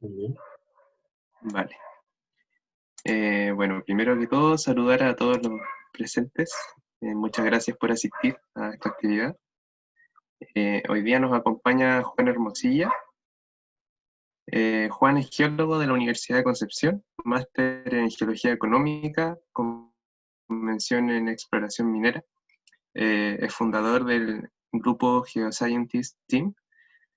Muy bien. Vale. Bueno, primero que todo, saludar a todos los presentes. Muchas gracias por asistir a esta actividad. Hoy día nos acompaña Juan Hermosilla. Juan es geólogo de la Universidad de Concepción, máster en Geología Económica, con mención en exploración minera. Es fundador del grupo Geoscientist Team.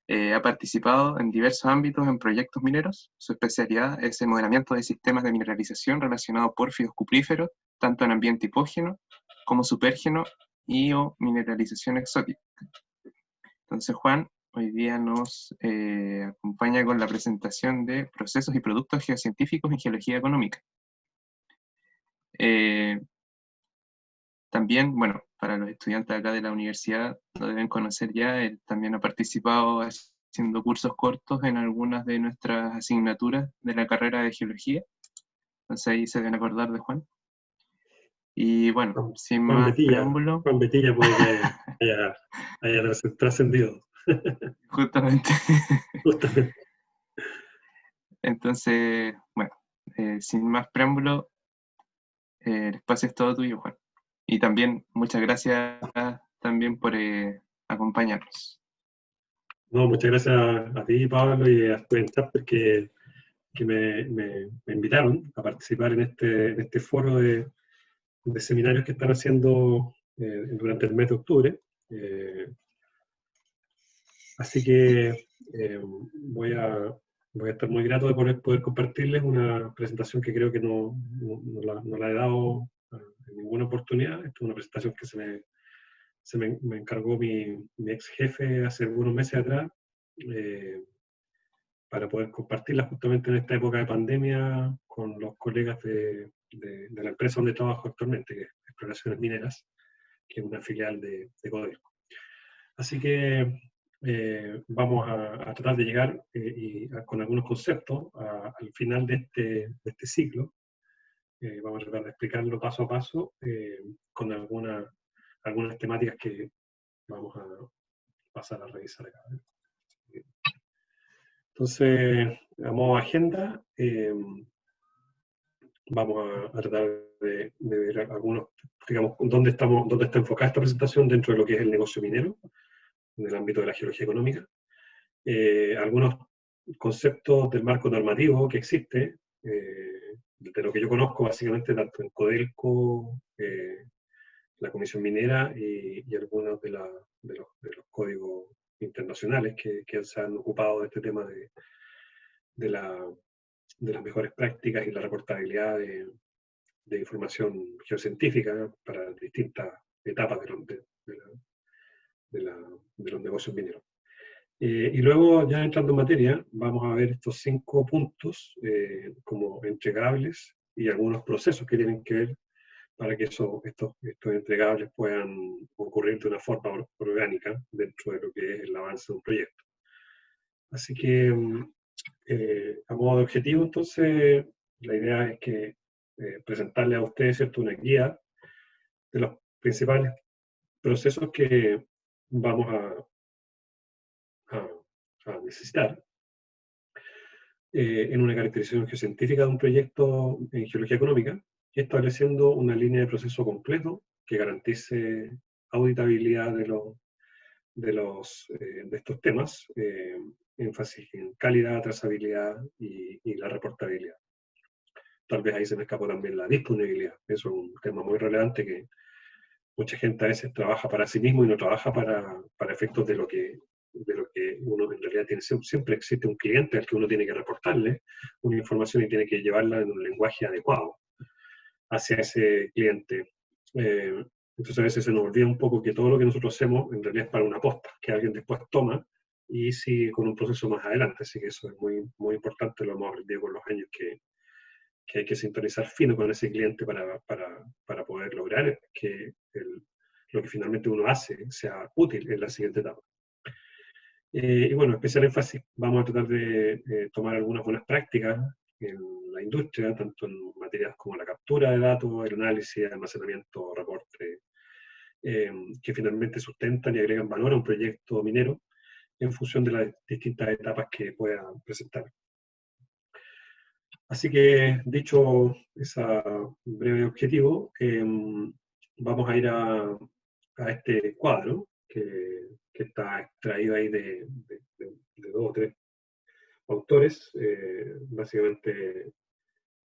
Ha participado en diversos ámbitos en proyectos mineros. Su especialidad es el modelamiento de sistemas de mineralización relacionados a pórfidos cupríferos, tanto en ambiente hipógeno como supérgeno y o mineralización exótica. Entonces, Juan hoy día nos acompaña con la presentación de procesos y productos geocientíficos en geología económica. También, bueno, para los estudiantes acá de la universidad lo deben conocer ya, él también ha participado haciendo cursos cortos en algunas de nuestras asignaturas de la carrera de geología. Entonces ahí se deben acordar de Juan. Y bueno, Juan, sin Juan más Betilla, preámbulo, Juan Betilla puede que haya trascendido, justamente, justamente. entonces, bueno, sin más preámbulo, el espacio es todo tuyo, Juan. Y también muchas gracias también por acompañarnos. No, muchas gracias a ti, Pablo, y a Student Chapter que me invitaron a participar en este foro de seminarios que están haciendo durante el mes de octubre. Así que voy a estar muy grato de poder compartirles una presentación que creo que no la he dado en ninguna oportunidad. Esta es una presentación que me encargó mi ex jefe hace algunos meses atrás, eh, para poder compartirla justamente en esta época de pandemia con los colegas de la empresa donde trabajo actualmente, que es Exploraciones Mineras, que es una filial de Codelco. Así que vamos a tratar de llegar con algunos conceptos al final de este ciclo. Vamos a tratar de explicarlo paso a paso con algunas temáticas que vamos a pasar a revisar acá. Entonces, a modo de agenda, vamos a tratar de ver algunos, digamos, dónde está enfocada esta presentación dentro de lo que es el negocio minero, en el ámbito de la geología económica. Algunos conceptos del marco normativo que existe, de lo que yo conozco básicamente tanto en Codelco, la Comisión Minera y algunos de los códigos internacionales que se han ocupado de este tema de, la, de las mejores prácticas y la reportabilidad de información geocientífica para distintas etapas de los negocios mineros. Y luego, ya entrando en materia, vamos a ver estos 5 puntos como entregables y algunos procesos que tienen que ver para que estos entregables puedan ocurrir de una forma orgánica dentro de lo que es el avance de un proyecto. Así que, a modo de objetivo, entonces, la idea es que presentarle a ustedes, ¿cierto?, una guía de los principales procesos que vamos a, a necesitar en una caracterización geocientífica de un proyecto en geología económica, estableciendo una línea de proceso completo que garantice auditabilidad de estos temas, énfasis en calidad, trazabilidad y la reportabilidad. Tal vez ahí se me escapó también la disponibilidad. Eso es un tema muy relevante que mucha gente a veces trabaja para sí mismo y no trabaja para efectos de lo que uno en realidad tiene. Siempre existe un cliente al que uno tiene que reportarle una información y tiene que llevarla en un lenguaje adecuado hacia ese cliente. Entonces a veces se nos olvida un poco que todo lo que nosotros hacemos en realidad es para una posta, que alguien después toma y sigue con un proceso más adelante. Así que eso es muy, muy importante, lo hemos aprendido con los años, que hay que sintonizar fino con ese cliente para poder lograr que lo que finalmente uno hace sea útil en la siguiente etapa. Y bueno, especial énfasis, vamos a tratar de tomar algunas buenas prácticas en la industria, tanto en materias como la captura de datos, el análisis, el almacenamiento, reporte, que finalmente sustentan y agregan valor a un proyecto minero en función de las distintas etapas que puedan presentar. Así que, dicho ese breve objetivo, vamos a ir a este cuadro que está extraído ahí de dos o tres autores, básicamente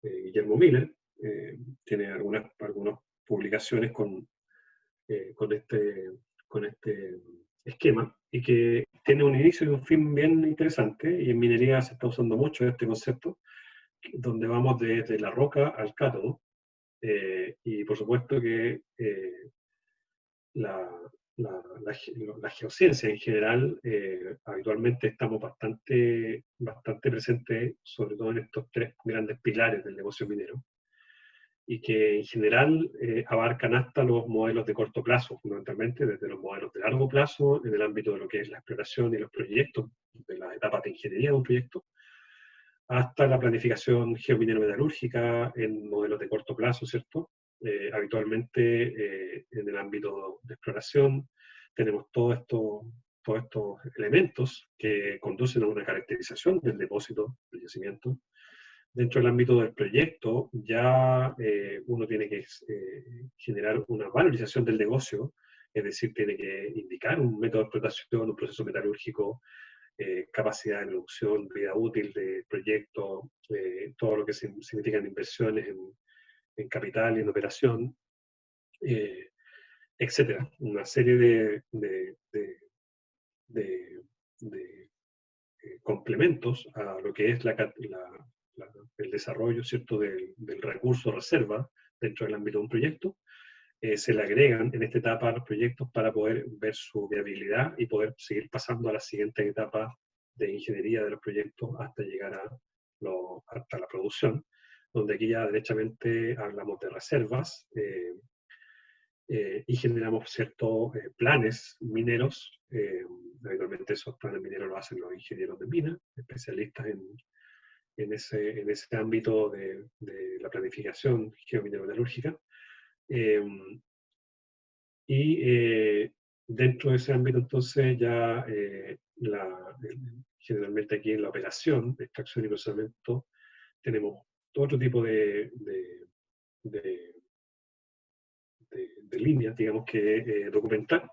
Guillermo Miller, tiene algunas publicaciones con este esquema y que tiene un inicio y un fin bien interesante, y en minería se está usando mucho este concepto, donde vamos desde la roca al cátodo, y por supuesto que la, la geociencia en general, habitualmente estamos bastante presentes, sobre todo en estos tres grandes pilares del negocio minero, y que en general abarcan hasta los modelos de corto plazo, fundamentalmente, desde los modelos de largo plazo, en el ámbito de lo que es la exploración y los proyectos, de las etapas de ingeniería de un proyecto, hasta la planificación geominero-metalúrgica en modelos de corto plazo, ¿cierto? Habitualmente en el ámbito de exploración tenemos todos estos elementos que conducen a una caracterización del depósito, del yacimiento. Dentro del ámbito del proyecto ya uno tiene que generar una valorización del negocio, es decir, tiene que indicar un método de explotación, un proceso metalúrgico, capacidad de producción, vida útil del proyecto, todo lo que significan inversiones en capital y en operación, etcétera. Una serie de complementos a lo que es el desarrollo, ¿cierto?, del recurso reserva dentro del ámbito de un proyecto. Se le agregan en esta etapa a los proyectos para poder ver su viabilidad y poder seguir pasando a la siguiente etapa de ingeniería de los proyectos hasta llegar hasta la producción, donde aquí ya derechamente hablamos de reservas, y generamos ciertos planes mineros. Habitualmente esos planes mineros los hacen los ingenieros de mina, especialistas en ese ámbito de la planificación geominerometalúrgica. Y dentro de ese ámbito, entonces, ya generalmente aquí en la operación de extracción y procesamiento tenemos otro tipo de líneas, digamos, que documentar,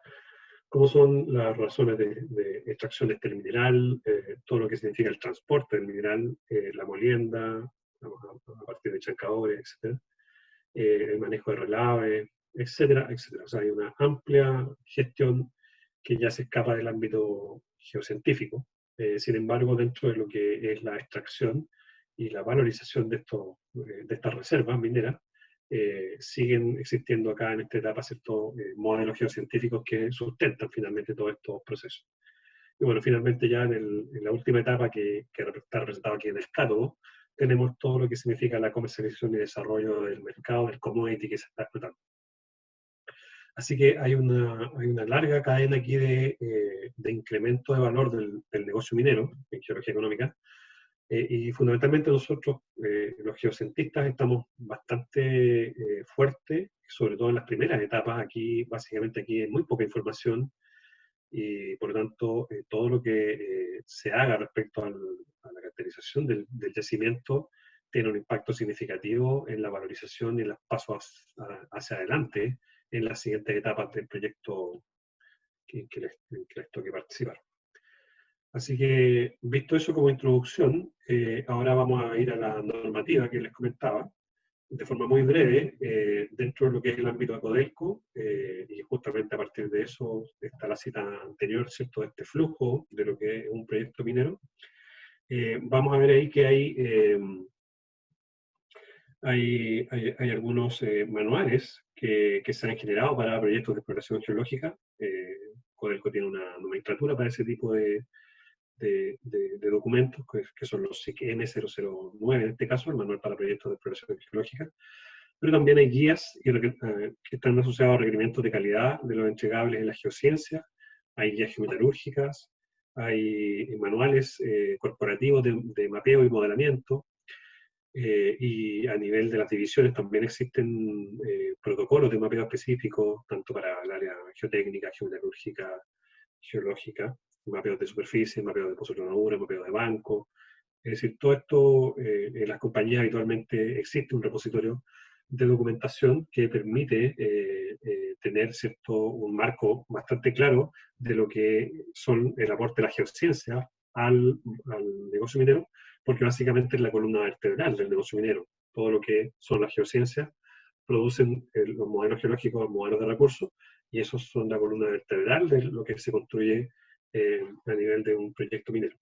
como son las razones de extracción de este mineral, todo lo que significa el transporte del mineral, la molienda, a partir de chancadores, etc., el manejo de relave, etcétera, etcétera. O sea, hay una amplia gestión que ya se escapa del ámbito geocientífico. Sin embargo, dentro de lo que es la extracción y la valorización de estas reservas mineras, siguen existiendo acá en esta etapa ciertos modelos geocientíficos que sustentan finalmente todos estos procesos. Y bueno, finalmente ya en la última etapa que está representado aquí en el cátodo, tenemos todo lo que significa la comercialización y desarrollo del mercado, del commodity que se está explotando. Así que hay una larga cadena aquí de incremento de valor del negocio minero en geología económica, y fundamentalmente nosotros, los geocientistas, estamos bastante fuertes, sobre todo en las primeras etapas. Aquí, básicamente aquí hay muy poca información, y por lo tanto todo lo que se haga respecto a la caracterización del yacimiento tiene un impacto significativo en la valorización y en los pasos hacia adelante en las siguientes etapas del proyecto en que les toque participar. Así que, visto eso como introducción, ahora vamos a ir a la normativa que les comentaba, de forma muy breve, dentro de lo que es el ámbito de Codelco, y justamente a partir de eso está la cita anterior, ¿cierto?, de este flujo de lo que es un proyecto minero. Vamos a ver ahí que hay algunos manuales que se han generado para proyectos de exploración geológica. Codelco tiene una nomenclatura para ese tipo de documentos, que son los SIC M009, en este caso, el Manual para Proyectos de Exploración Geológica. Pero también hay guías que están asociados a requerimientos de calidad de los entregables en la geociencia, hay guías geometalúrgicas, hay manuales corporativos de mapeo y modelamiento, y a nivel de las divisiones también existen protocolos de mapeo específicos, tanto para el área geotécnica, geometalúrgica, geológica, mapeos de superficie, mapeos de pozos de llanura, mapeos de banco, Es decir, todo esto, en las compañías habitualmente existe un repositorio de documentación que permite tener un marco bastante claro de lo que son el aporte de la geociencia al negocio minero, porque básicamente es la columna vertebral del negocio minero. Todo lo que son las geociencias producen los modelos geológicos, los modelos de recursos, y esos son la columna vertebral de lo que se construye a nivel de un proyecto minero.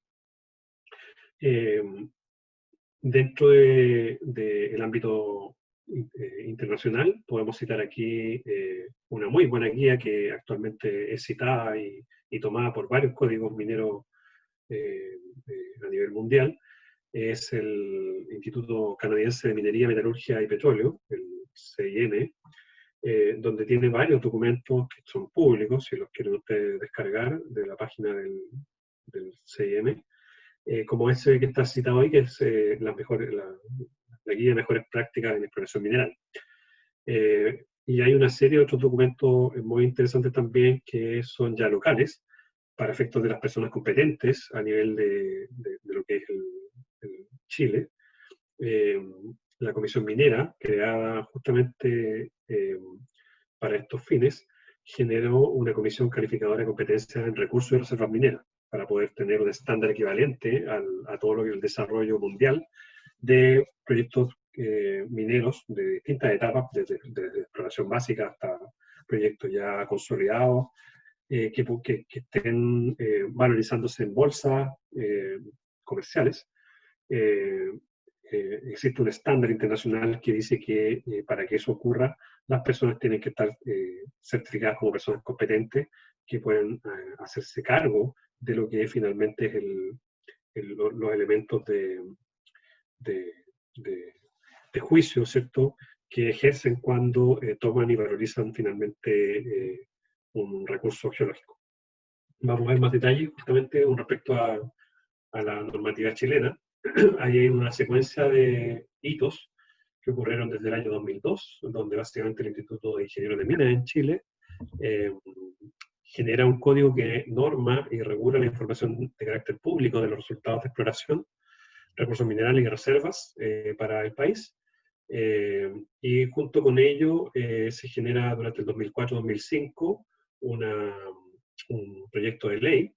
Dentro del ámbito internacional, podemos citar aquí una muy buena guía que actualmente es citada y tomada por varios códigos mineros a nivel mundial. Es el Instituto Canadiense de Minería, Metalurgia y Petróleo, el CIM, donde tiene varios documentos que son públicos, si los quieren ustedes descargar de la página del CIM. Como ese que está citado ahí, que es la guía de mejores prácticas en exploración mineral. Y hay una serie de otros documentos muy interesantes también que son ya locales, para efectos de las personas competentes a nivel de lo que es el Chile. La Comisión Minera, creada justamente para estos fines, generó una comisión calificadora de competencia en recursos y reservas mineras, para poder tener un estándar equivalente a todo lo que es el desarrollo mundial de proyectos mineros de distintas etapas, desde exploración básica hasta proyectos ya consolidados, que estén valorizándose en bolsas comerciales. Existe un estándar internacional que dice que para que eso ocurra, las personas tienen que estar certificadas como personas competentes que pueden hacerse cargo de lo que finalmente es los elementos de juicio, ¿cierto?, que ejercen cuando toman y valorizan finalmente un recurso geológico. Vamos a ver más detalles justamente con respecto a la normativa chilena. Ahí hay una secuencia de hitos que ocurrieron desde el año 2002, donde básicamente el Instituto de Ingenieros de Minas en Chile genera un código que norma y regula la información de carácter público de los resultados de exploración, recursos minerales y reservas para el país. Y junto con ello se genera durante el 2004-2005 un proyecto de ley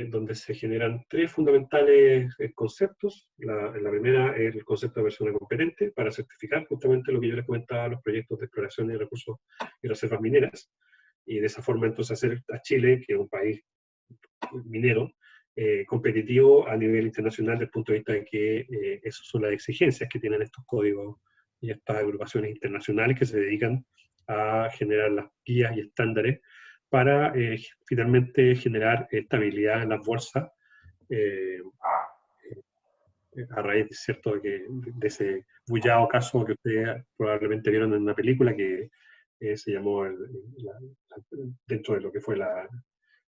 donde se generan tres fundamentales conceptos. La primera es el concepto de persona competente para certificar justamente lo que yo les comentaba, los proyectos de exploración y recursos y reservas mineras, y de esa forma entonces hacer a Chile, que es un país minero, competitivo a nivel internacional desde el punto de vista de que esas son las exigencias que tienen estos códigos y estas agrupaciones internacionales que se dedican a generar las guías y estándares para finalmente generar estabilidad en las bolsas a raíz ¿cierto?, de ese bullado caso que ustedes probablemente vieron en una película que se llamó dentro de lo que fue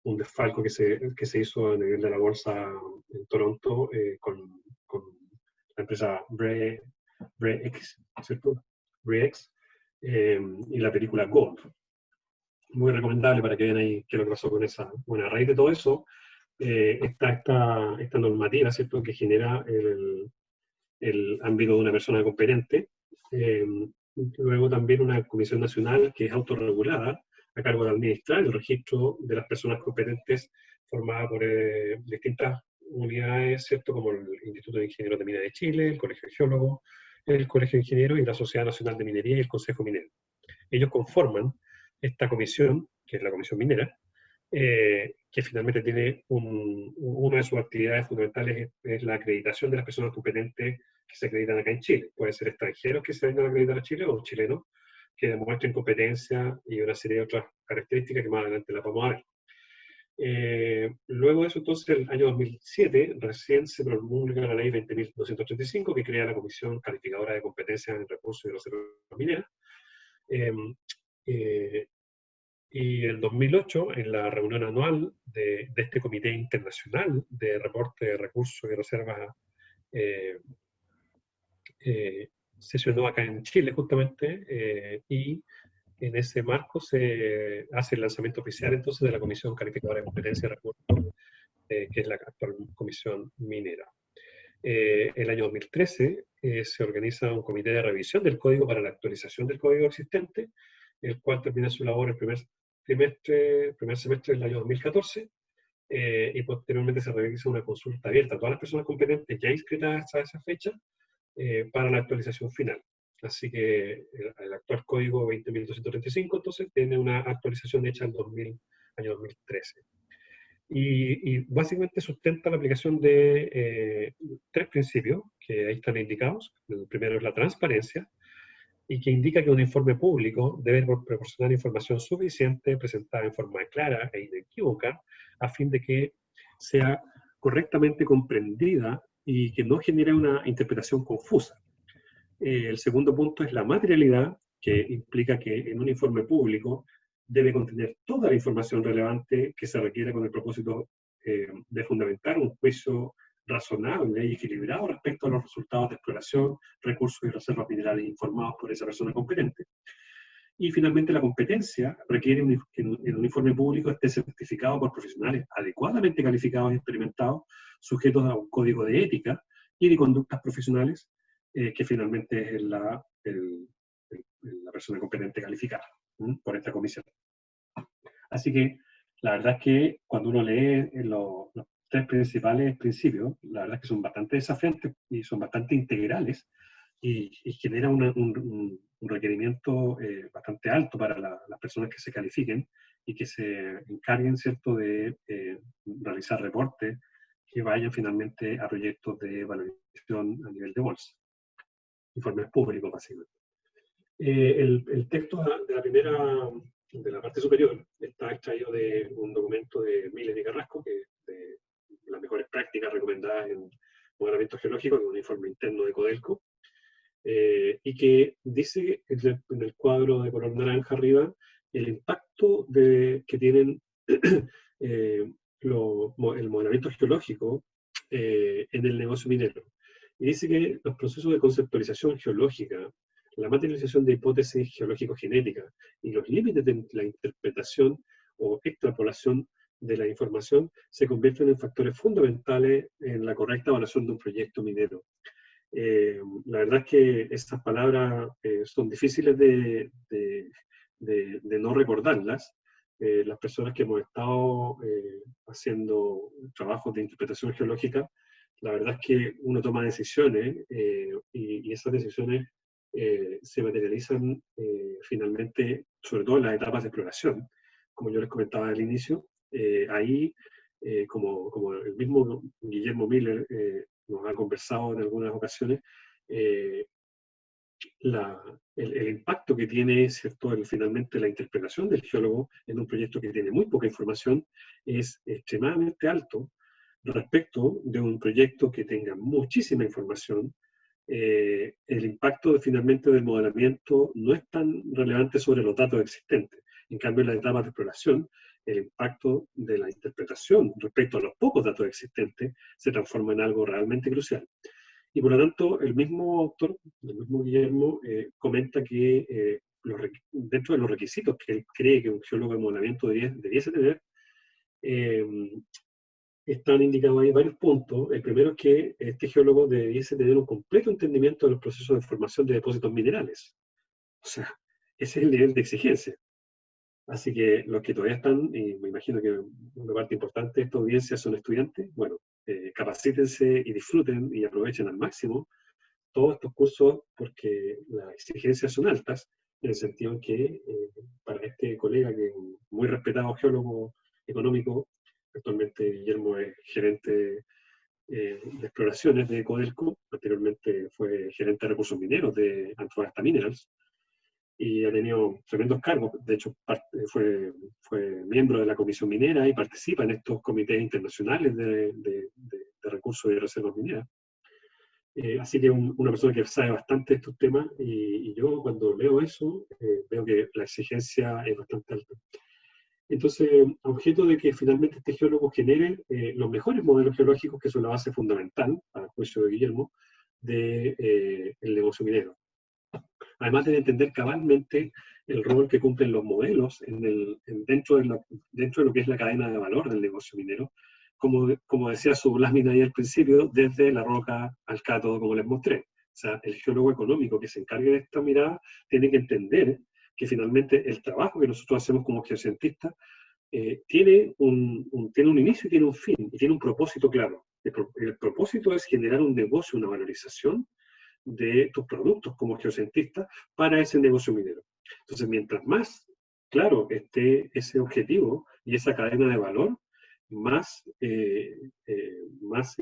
un desfalco que se hizo a nivel de la bolsa en Toronto con la empresa BreX, ¿cierto? BreX, y la película Gold. Muy recomendable para que vean ahí qué es lo que pasó con esa. Bueno, a raíz de todo eso, está esta normativa, ¿cierto?, que genera el ámbito de una persona competente. Luego también una comisión nacional que es autorregulada, a cargo de administrar el registro de las personas competentes, formada por distintas unidades, ¿cierto?, como el Instituto de Ingenieros de Minas de Chile, el Colegio de Geólogos, el Colegio de Ingenieros y la Sociedad Nacional de Minería y el Consejo Minero. Ellos conforman esta comisión, que es la Comisión Minera, que finalmente tiene una de sus actividades fundamentales es la acreditación de las personas competentes que se acreditan acá en Chile. Pueden ser extranjeros que se vengan a acreditar a Chile o chilenos que demuestren competencia y una serie de otras características que más adelante las vamos a ver. Luego de eso, entonces, el año 2007, recién se promulga la ley 20.235, que crea la Comisión Calificadora de Competencias en Recursos y Reservas Mineras. Y en 2008, en la reunión anual de este Comité Internacional de Reporte de Recursos y Reservas, sesionó acá en Chile justamente, y en ese marco se hace el lanzamiento oficial entonces de la Comisión Calificadora de Competencia y Recursos, que es la actual Comisión Minera. el año 2013 se organiza un comité de revisión del código para la actualización del código existente, el cual termina su labor el primer semestre del año 2014, y posteriormente se realiza una consulta abierta a todas las personas competentes ya inscritas hasta esa fecha para la actualización final. Así que el actual código 20.235 entonces tiene una actualización hecha en año 2013. Y básicamente sustenta la aplicación de tres principios que ahí están indicados. El primero es la transparencia, y que indica que un informe público debe proporcionar información suficiente, presentada en forma clara e inequívoca, a fin de que sea correctamente comprendida y que no genere una interpretación confusa. El segundo punto es la materialidad, que implica que en un informe público debe contener toda la información relevante que se requiere con el propósito de fundamentar un juicio razonable y equilibrado respecto a los resultados de exploración, recursos y reservas minerales informados por esa persona competente. Y finalmente la competencia requiere que en un informe público esté certificado por profesionales adecuadamente calificados y experimentados, sujetos a un código de ética y de conductas profesionales, que finalmente es la persona competente calificada por esta comisión. Así que la verdad es que cuando uno lee los tres principales principios, la verdad es que son bastante desafiantes y son bastante integrales, y genera un requerimiento bastante alto para las personas que se califiquen y que se encarguen, ¿cierto?, de realizar reportes que vayan finalmente a proyectos de valorización a nivel de bolsa. Informes públicos, básicamente. El texto de la parte superior está extraído de un documento de Miller y Carrasco, que es de las mejores prácticas recomendadas en modelamiento geológico, que es un informe interno de Codelco, y que dice en el cuadro de color naranja arriba el impacto que tienen el modelamiento geológico en el negocio minero. Y dice que los procesos de conceptualización geológica, la materialización de hipótesis geológico-genéticas y los límites de la interpretación o extrapolación de la información se convierten en factores fundamentales en la correcta evaluación de un proyecto minero. La verdad es que estas palabras son difíciles de no recordarlas. Las personas que hemos estado haciendo trabajos de interpretación geológica, la verdad es que uno toma decisiones y esas decisiones se materializan finalmente, sobre todo en las etapas de exploración. Como yo les comentaba al inicio, ahí, como el mismo Guillermo Miller nos ha conversado en algunas ocasiones, el impacto que tiene, ¿cierto?, finalmente la interpretación del geólogo en un proyecto que tiene muy poca información es extremadamente alto respecto de un proyecto que tenga muchísima información. El impacto finalmente del modelamiento no es tan relevante sobre los datos existentes. En cambio, en la etapa de exploración, el impacto de la interpretación respecto a los pocos datos existentes se transforma en algo realmente crucial. Y por lo tanto, el mismo autor, el mismo Guillermo, comenta que dentro de los requisitos que él cree que un geólogo de modelamiento debiese tener, están indicados ahí varios puntos. El primero es que este geólogo debiese tener un completo entendimiento de los procesos de formación de depósitos minerales. O sea, ese es el nivel de exigencia. Así que los que todavía están, y me imagino que una parte importante de esta audiencia son estudiantes, bueno, capacítense y disfruten y aprovechen al máximo todos estos cursos, porque las exigencias son altas, en el sentido en que para este colega, que es un muy respetado geólogo económico, actualmente Guillermo es gerente de exploraciones de Codelco, anteriormente fue gerente de recursos mineros de Antofagasta Minerals, y ha tenido tremendos cargos. De hecho, fue miembro de la Comisión Minera y participa en estos comités internacionales de recursos y reservas mineras. Así que una persona que sabe bastante de estos temas, y yo cuando leo eso, veo que la exigencia es bastante alta. Entonces, a objeto de que finalmente este geólogo genere los mejores modelos geológicos, que son la base fundamental, a juicio de Guillermo, del negocio minero. Además de entender cabalmente el rol que cumplen los modelos dentro de lo que es la cadena de valor del negocio minero, como decía su lámina ahí al principio, desde la roca al cátodo, como les mostré. O sea, el geólogo económico que se encargue de esta mirada tiene que entender que finalmente el trabajo que nosotros hacemos como geocientistas tiene un inicio y tiene un fin, y tiene un propósito claro. El propósito es generar un negocio, una valorización de tus productos como geocientista para ese negocio minero. Entonces, mientras más claro esté ese objetivo y esa cadena de valor, más, más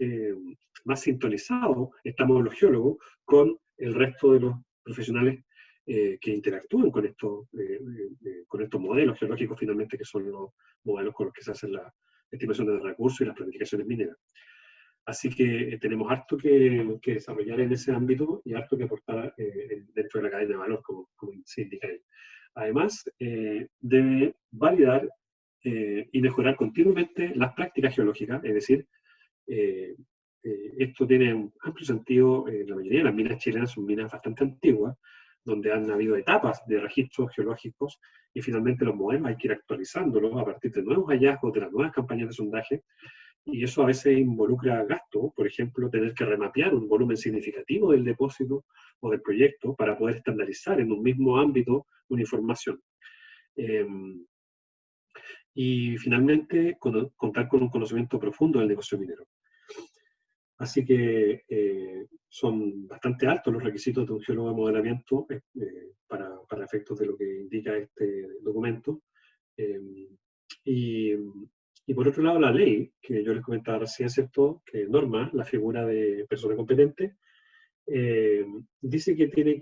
sintonizado estamos los geólogos con el resto de los profesionales que interactúan con estos modelos geológicos finalmente, que son los modelos con los que se hacen las estimaciones de recursos y las planificaciones mineras. Así que tenemos harto que desarrollar en ese ámbito y harto que aportar dentro de la cadena de valor, como se indica ahí. Además, debe validar y mejorar continuamente las prácticas geológicas, es decir, esto tiene un amplio sentido. La mayoría de las minas chilenas son minas bastante antiguas, donde han habido etapas de registros geológicos y finalmente los modelos hay que ir actualizándolos a partir de nuevos hallazgos, de las nuevas campañas de sondaje, y eso a veces involucra gasto, por ejemplo, tener que remapear un volumen significativo del depósito o del proyecto para poder estandarizar en un mismo ámbito una información. Y finalmente, contar con un conocimiento profundo del negocio minero. Así que son bastante altos los requisitos de un geólogo de modelamiento para efectos de lo que indica este documento. Y por otro lado, la ley, que yo les comentaba recién, ¿cierto?, que norma la figura de persona competente, dice que de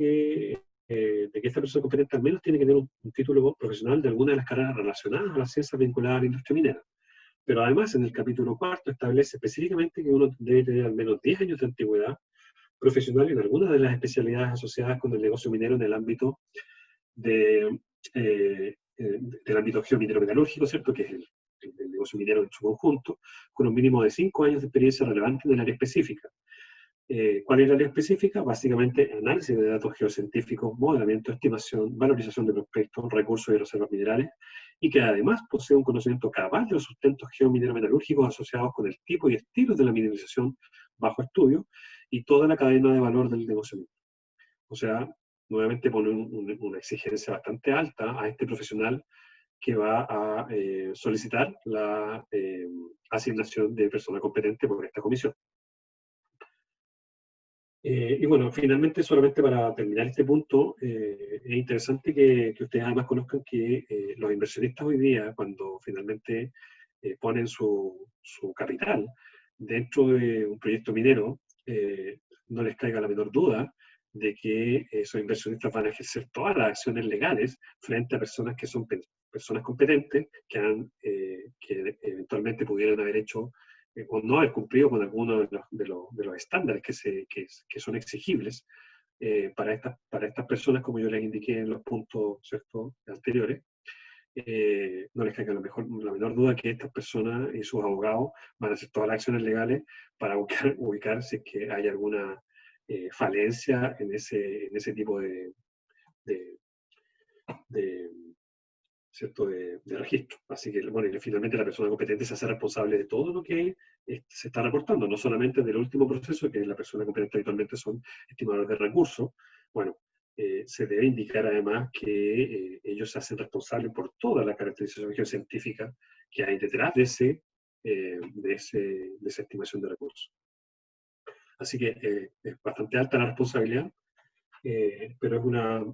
que esta persona competente al menos tiene que tener un título profesional de alguna de las carreras relacionadas a las ciencias vinculadas a la industria minera. Pero además, en el capítulo 4 establece específicamente que uno debe tener al menos 10 años de antigüedad profesional en alguna de las especialidades asociadas con el negocio minero en el ámbito del ámbito geominero metalúrgico, ¿cierto?, que es el negocio minero en su conjunto, con un mínimo de 5 años de experiencia relevante en el área específica. ¿Cuál es el área específica? Básicamente, análisis de datos geocientíficos, modelamiento, estimación, valorización de prospectos, recursos y reservas minerales, y que además posee un conocimiento cabal de los sustentos geominero-metalúrgicos asociados con el tipo y estilos de la mineralización bajo estudio y toda la cadena de valor del negocio minero. O sea, nuevamente pone una exigencia bastante alta a este profesional que va a solicitar la asignación de persona competente por esta comisión. Y bueno, finalmente, solamente para terminar este punto, es interesante que ustedes además conozcan que los inversionistas hoy día, cuando finalmente ponen su capital dentro de un proyecto minero, no les caiga la menor duda de que esos inversionistas van a ejercer todas las acciones legales frente a personas que son personas competentes, que eventualmente pudieran haber hecho o no haber cumplido con algunos de los estándares que son exigibles para estas personas, como yo les indiqué en los puntos, ¿cierto?, anteriores. No les caiga la menor duda que estas personas y sus abogados van a hacer todas las acciones legales para ubicar si es que hay alguna falencia en ese tipo ¿cierto?, de registro. Así que, bueno, y finalmente la persona competente se hace responsable de todo lo que se está reportando, no solamente del último proceso, que la persona competente habitualmente son estimadores de recursos. Bueno, se debe indicar además que ellos se hacen responsables por toda la caracterización geocientífica que hay detrás de esa estimación de recursos. Así que es bastante alta la responsabilidad, pero es una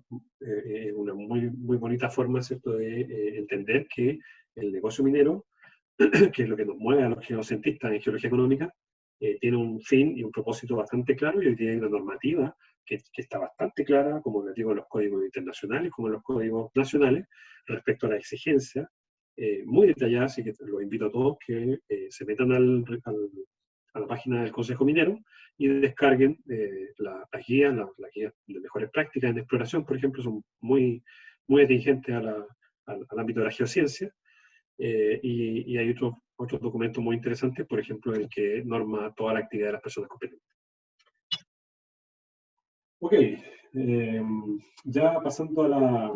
muy, muy bonita forma, ¿cierto?, de entender que el negocio minero, que es lo que nos mueve a los geocientistas en geología económica, tiene un fin y un propósito bastante claro, y hoy día hay una normativa que está bastante clara, como les digo, en los códigos internacionales como en los códigos nacionales, respecto a la exigencia, muy detallada, así que los invito a todos que se metan a la página del Consejo Minero y descarguen las guías de mejores prácticas en exploración, por ejemplo, son muy, muy atingentes al ámbito de la geociencia, y hay otros documentos muy interesantes, por ejemplo, el que norma toda la actividad de las personas competentes. Ok, ya pasando a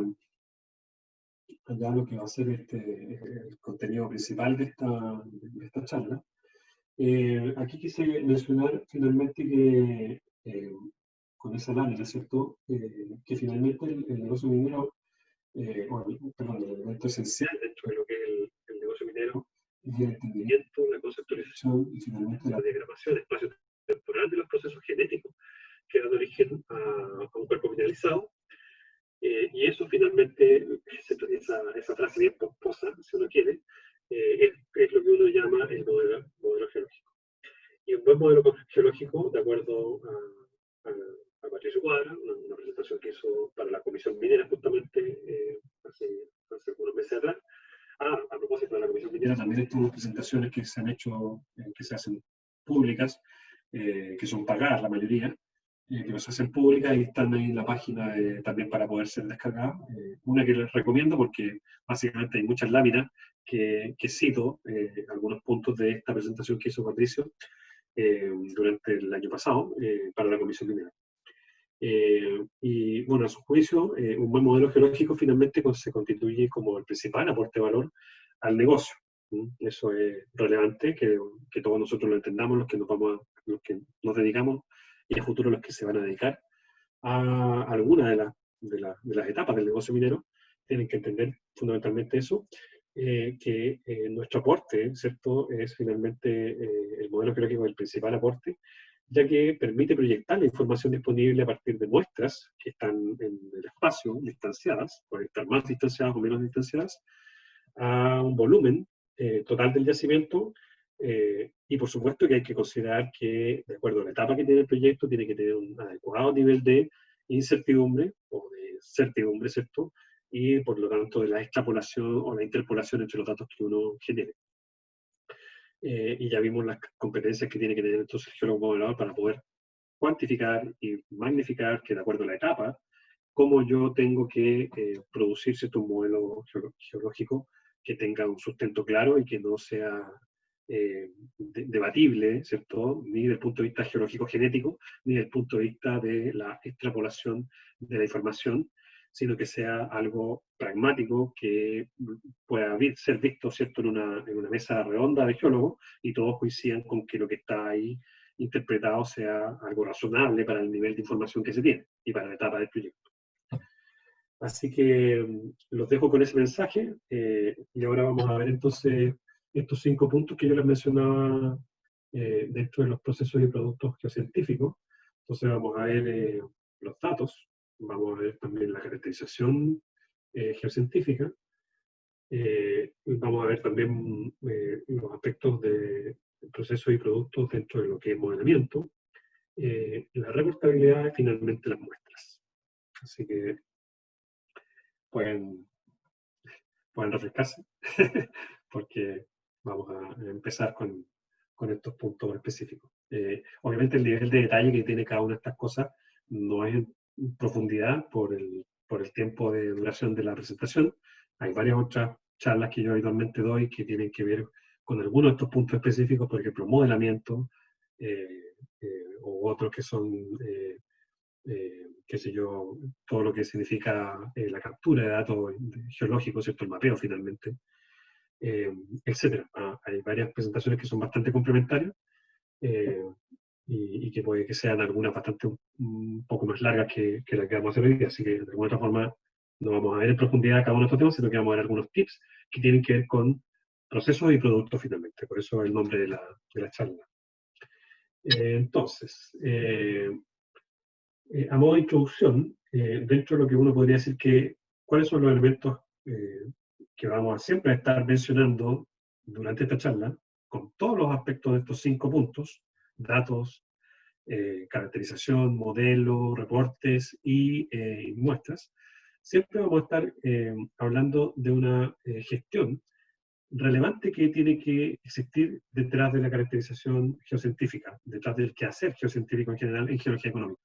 lo que va a ser el contenido principal de esta charla. Aquí quise mencionar finalmente que con esa lámina, ¿cierto? Que finalmente el negocio minero, perdón, el elemento esencial dentro de lo que es el negocio minero es el entendimiento, la conceptualización y finalmente la diagramación espacio-temporal de los procesos genéticos que dan origen a un cuerpo mineralizado. Y eso finalmente, esa frase bien pomposa, si uno quiere, es lo que uno llama el modelo geológico. Y un buen modelo geológico, de acuerdo a Patricio Cuadra, una presentación que hizo para la Comisión Minera justamente hace algunos meses atrás. A propósito de la Comisión Minera, también estas presentaciones que se han hecho, que se hacen públicas, que son pagadas la mayoría, que nos hacen públicas y están ahí en la página también para poder ser descargadas. Una que les recomiendo porque básicamente hay muchas láminas que cito algunos puntos de esta presentación que hizo Patricio durante el año pasado para la Comisión Minera. Y bueno, a su juicio, un buen modelo geológico finalmente se constituye como el principal aporte de valor al negocio. Eso es relevante, que todos nosotros lo entendamos, los que nos dedicamos y a futuro los que se van a dedicar a alguna de las etapas del negocio minero, tienen que entender fundamentalmente eso, que nuestro aporte, ¿cierto?, es finalmente el modelo geológico el principal aporte, ya que permite proyectar la información disponible a partir de muestras que están en el espacio, distanciadas, pueden estar más distanciadas o menos distanciadas, a un volumen total del yacimiento, y por supuesto que hay que considerar que, de acuerdo a la etapa que tiene el proyecto, tiene que tener un adecuado nivel de incertidumbre o de certidumbre, ¿cierto? Y por lo tanto de la extrapolación o la interpolación entre los datos que uno genere. Y ya vimos las competencias que tiene que tener entonces el geólogo modelador para poder cuantificar y magnificar que de acuerdo a la etapa, cómo yo tengo que producir cierto modelo geológico que tenga un sustento claro y que no sea debatible, ¿cierto? Ni desde el punto de vista geológico genético, ni desde el punto de vista de la extrapolación de la información, sino que sea algo pragmático que pueda ser visto, ¿cierto?, en una mesa redonda de geólogos y todos coincidan con que lo que está ahí interpretado sea algo razonable para el nivel de información que se tiene y para la etapa del proyecto. Así que los dejo con ese mensaje y ahora vamos a ver entonces estos 5 puntos que yo les mencionaba dentro de los procesos y productos geocientíficos. Entonces vamos a ver los datos, vamos a ver también la caracterización geocientífica, vamos a ver también los aspectos de procesos y productos dentro de lo que es modelamiento, la reportabilidad y finalmente las muestras. Así que pueden refrescarse porque vamos a empezar con estos puntos específicos. Obviamente el nivel de detalle que tiene cada una de estas cosas no es en profundidad por el tiempo de duración de la presentación. Hay varias otras charlas que yo habitualmente doy que tienen que ver con algunos de estos puntos específicos, por ejemplo, modelamiento, o otros que son qué sé yo, todo lo que significa la captura de datos geológicos, ¿cierto?, el mapeo finalmente, etcétera. Hay varias presentaciones que son bastante complementarias y que puede que sean algunas bastante un poco más largas que las que vamos a hacer hoy día, así que de alguna otra forma no vamos a ver en profundidad cada uno de estos temas, sino que vamos a ver algunos tips que tienen que ver con procesos y productos finalmente, por eso el nombre de la charla. Entonces, a modo de introducción, dentro de lo que uno podría decir que cuáles son los elementos que vamos a siempre estar mencionando durante esta charla, con todos los aspectos de estos 5 puntos, datos, caracterización, modelo, reportes y muestras, siempre vamos a estar hablando de una gestión relevante que tiene que existir detrás de la caracterización geocientífica, detrás del quehacer geocientífico en general en geología económica.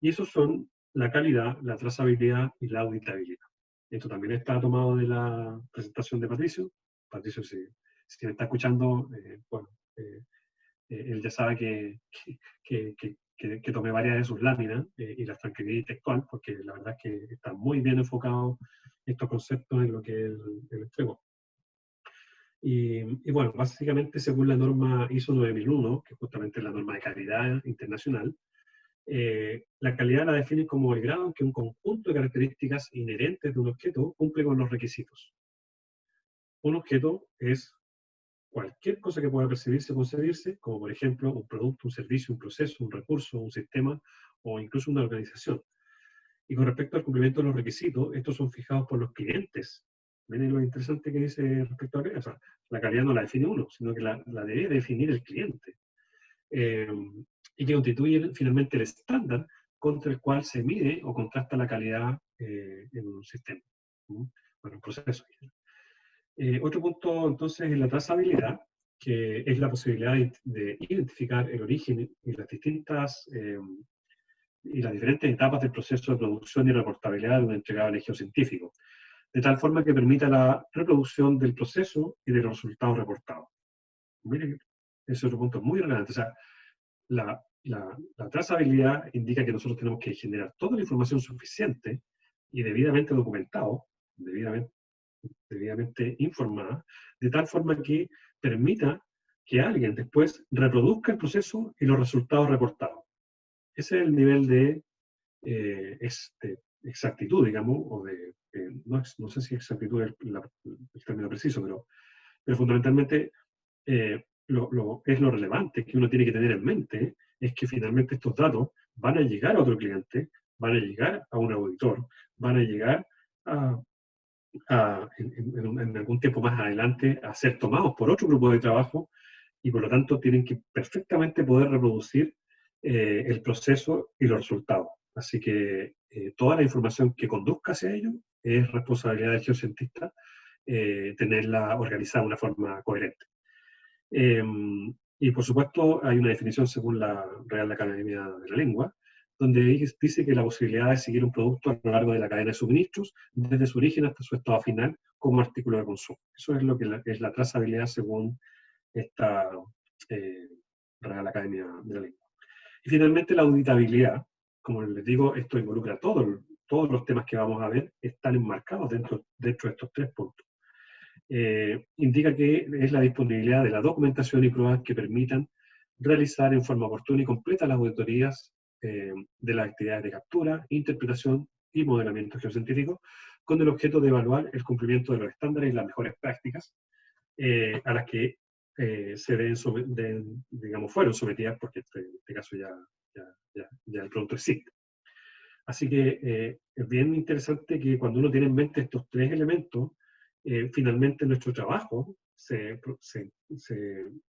Y esos son la calidad, la trazabilidad y la auditabilidad. Esto también está tomado de la presentación de Patricio. Patricio, si me está escuchando, bueno, él ya sabe que tomé varias de sus láminas y las transcribí textual, porque la verdad es que están muy bien enfocados estos conceptos en lo que él entregó. Y bueno, básicamente según la norma ISO 9001, que es justamente la norma de calidad internacional, la calidad la define como el grado en que un conjunto de características inherentes de un objeto cumple con los requisitos. Un objeto es cualquier cosa que pueda percibirse o concebirse, como por ejemplo un producto, un servicio, un proceso, un recurso, un sistema o incluso una organización. Y con respecto al cumplimiento de los requisitos, estos son fijados por los clientes. Miren lo interesante que dice respecto a la calidad. O sea, la calidad no la define uno, sino que la debe definir el cliente. Y que constituye finalmente el estándar contra el cual se mide o contrasta la calidad en un sistema, ¿no? Bueno, un proceso. Otro punto entonces es la trazabilidad, que es la posibilidad de identificar el origen y las distintas y las diferentes etapas del proceso de producción y reportabilidad de un entregable geocientífico, de tal forma que permita la reproducción del proceso y de los resultados reportados. Miren, ese es otro punto muy relevante. O sea, la trazabilidad indica que nosotros tenemos que generar toda la información suficiente y debidamente documentado, debidamente informada, de tal forma que permita que alguien después reproduzca el proceso y los resultados reportados. Ese es el nivel de exactitud, digamos, o de, no sé si exactitud es el término preciso, pero fundamentalmente es lo relevante que uno tiene que tener en mente, es que finalmente estos datos van a llegar a otro cliente, van a llegar a un auditor, van a llegar en algún tiempo más adelante a ser tomados por otro grupo de trabajo y por lo tanto tienen que perfectamente poder reproducir el proceso y los resultados. Así que toda la información que conduzca hacia ello es responsabilidad del geocientista tenerla organizada de una forma coherente. Y por supuesto hay una definición según la Real Academia de la Lengua, donde dice que la posibilidad de seguir un producto a lo largo de la cadena de suministros, desde su origen hasta su estado final, como artículo de consumo. Eso es lo que es la trazabilidad según esta Real Academia de la Lengua. Y finalmente la auditabilidad. Como les digo, esto involucra todos los temas que vamos a ver, están enmarcados dentro de estos tres puntos. Indica que es la disponibilidad de la documentación y pruebas que permitan realizar en forma oportuna y completa las auditorías de las actividades de captura, interpretación y modelamiento geocientífico, con el objeto de evaluar el cumplimiento de los estándares y las mejores prácticas a las que digamos, fueron sometidas, porque en este caso ya el producto existe. Así que es bien interesante que cuando uno tiene en mente estos tres elementos, finalmente nuestro trabajo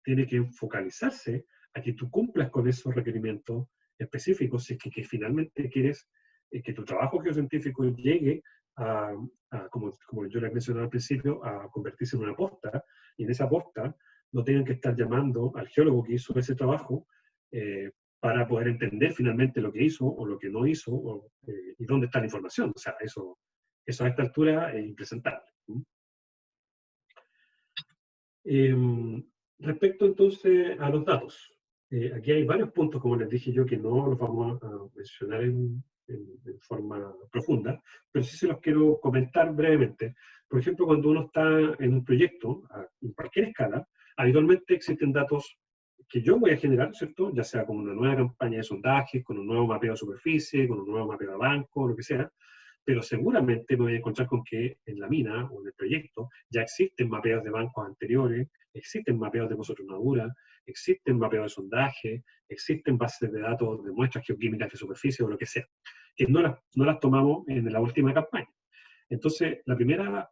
tiene que focalizarse a que tú cumplas con esos requerimientos específicos, si es que finalmente quieres que tu trabajo geocientífico llegue como yo les mencionaba al principio, a convertirse en una posta, y en esa posta no tengan que estar llamando al geólogo que hizo ese trabajo para poder entender finalmente lo que hizo o lo que no hizo y dónde está la información. O sea, eso a esta altura es impresentable. Respecto entonces a los datos, aquí hay varios puntos, como les dije yo, que no los vamos a mencionar en forma profunda, pero sí se los quiero comentar brevemente. Por ejemplo, cuando uno está en un proyecto, en cualquier escala, habitualmente existen datos que yo voy a generar, ¿cierto? Ya sea con una nueva campaña de sondaje, con un nuevo mapeo de superficie, con un nuevo mapeo de banco, lo que sea, pero seguramente me voy a encontrar con que en la mina o en el proyecto ya existen mapeos de bancos anteriores, existen mapeos de pozos de tronadura, existen mapeos de sondaje, existen bases de datos de muestras geoquímicas de superficie o lo que sea, que no las tomamos en la última campaña. Entonces, la primera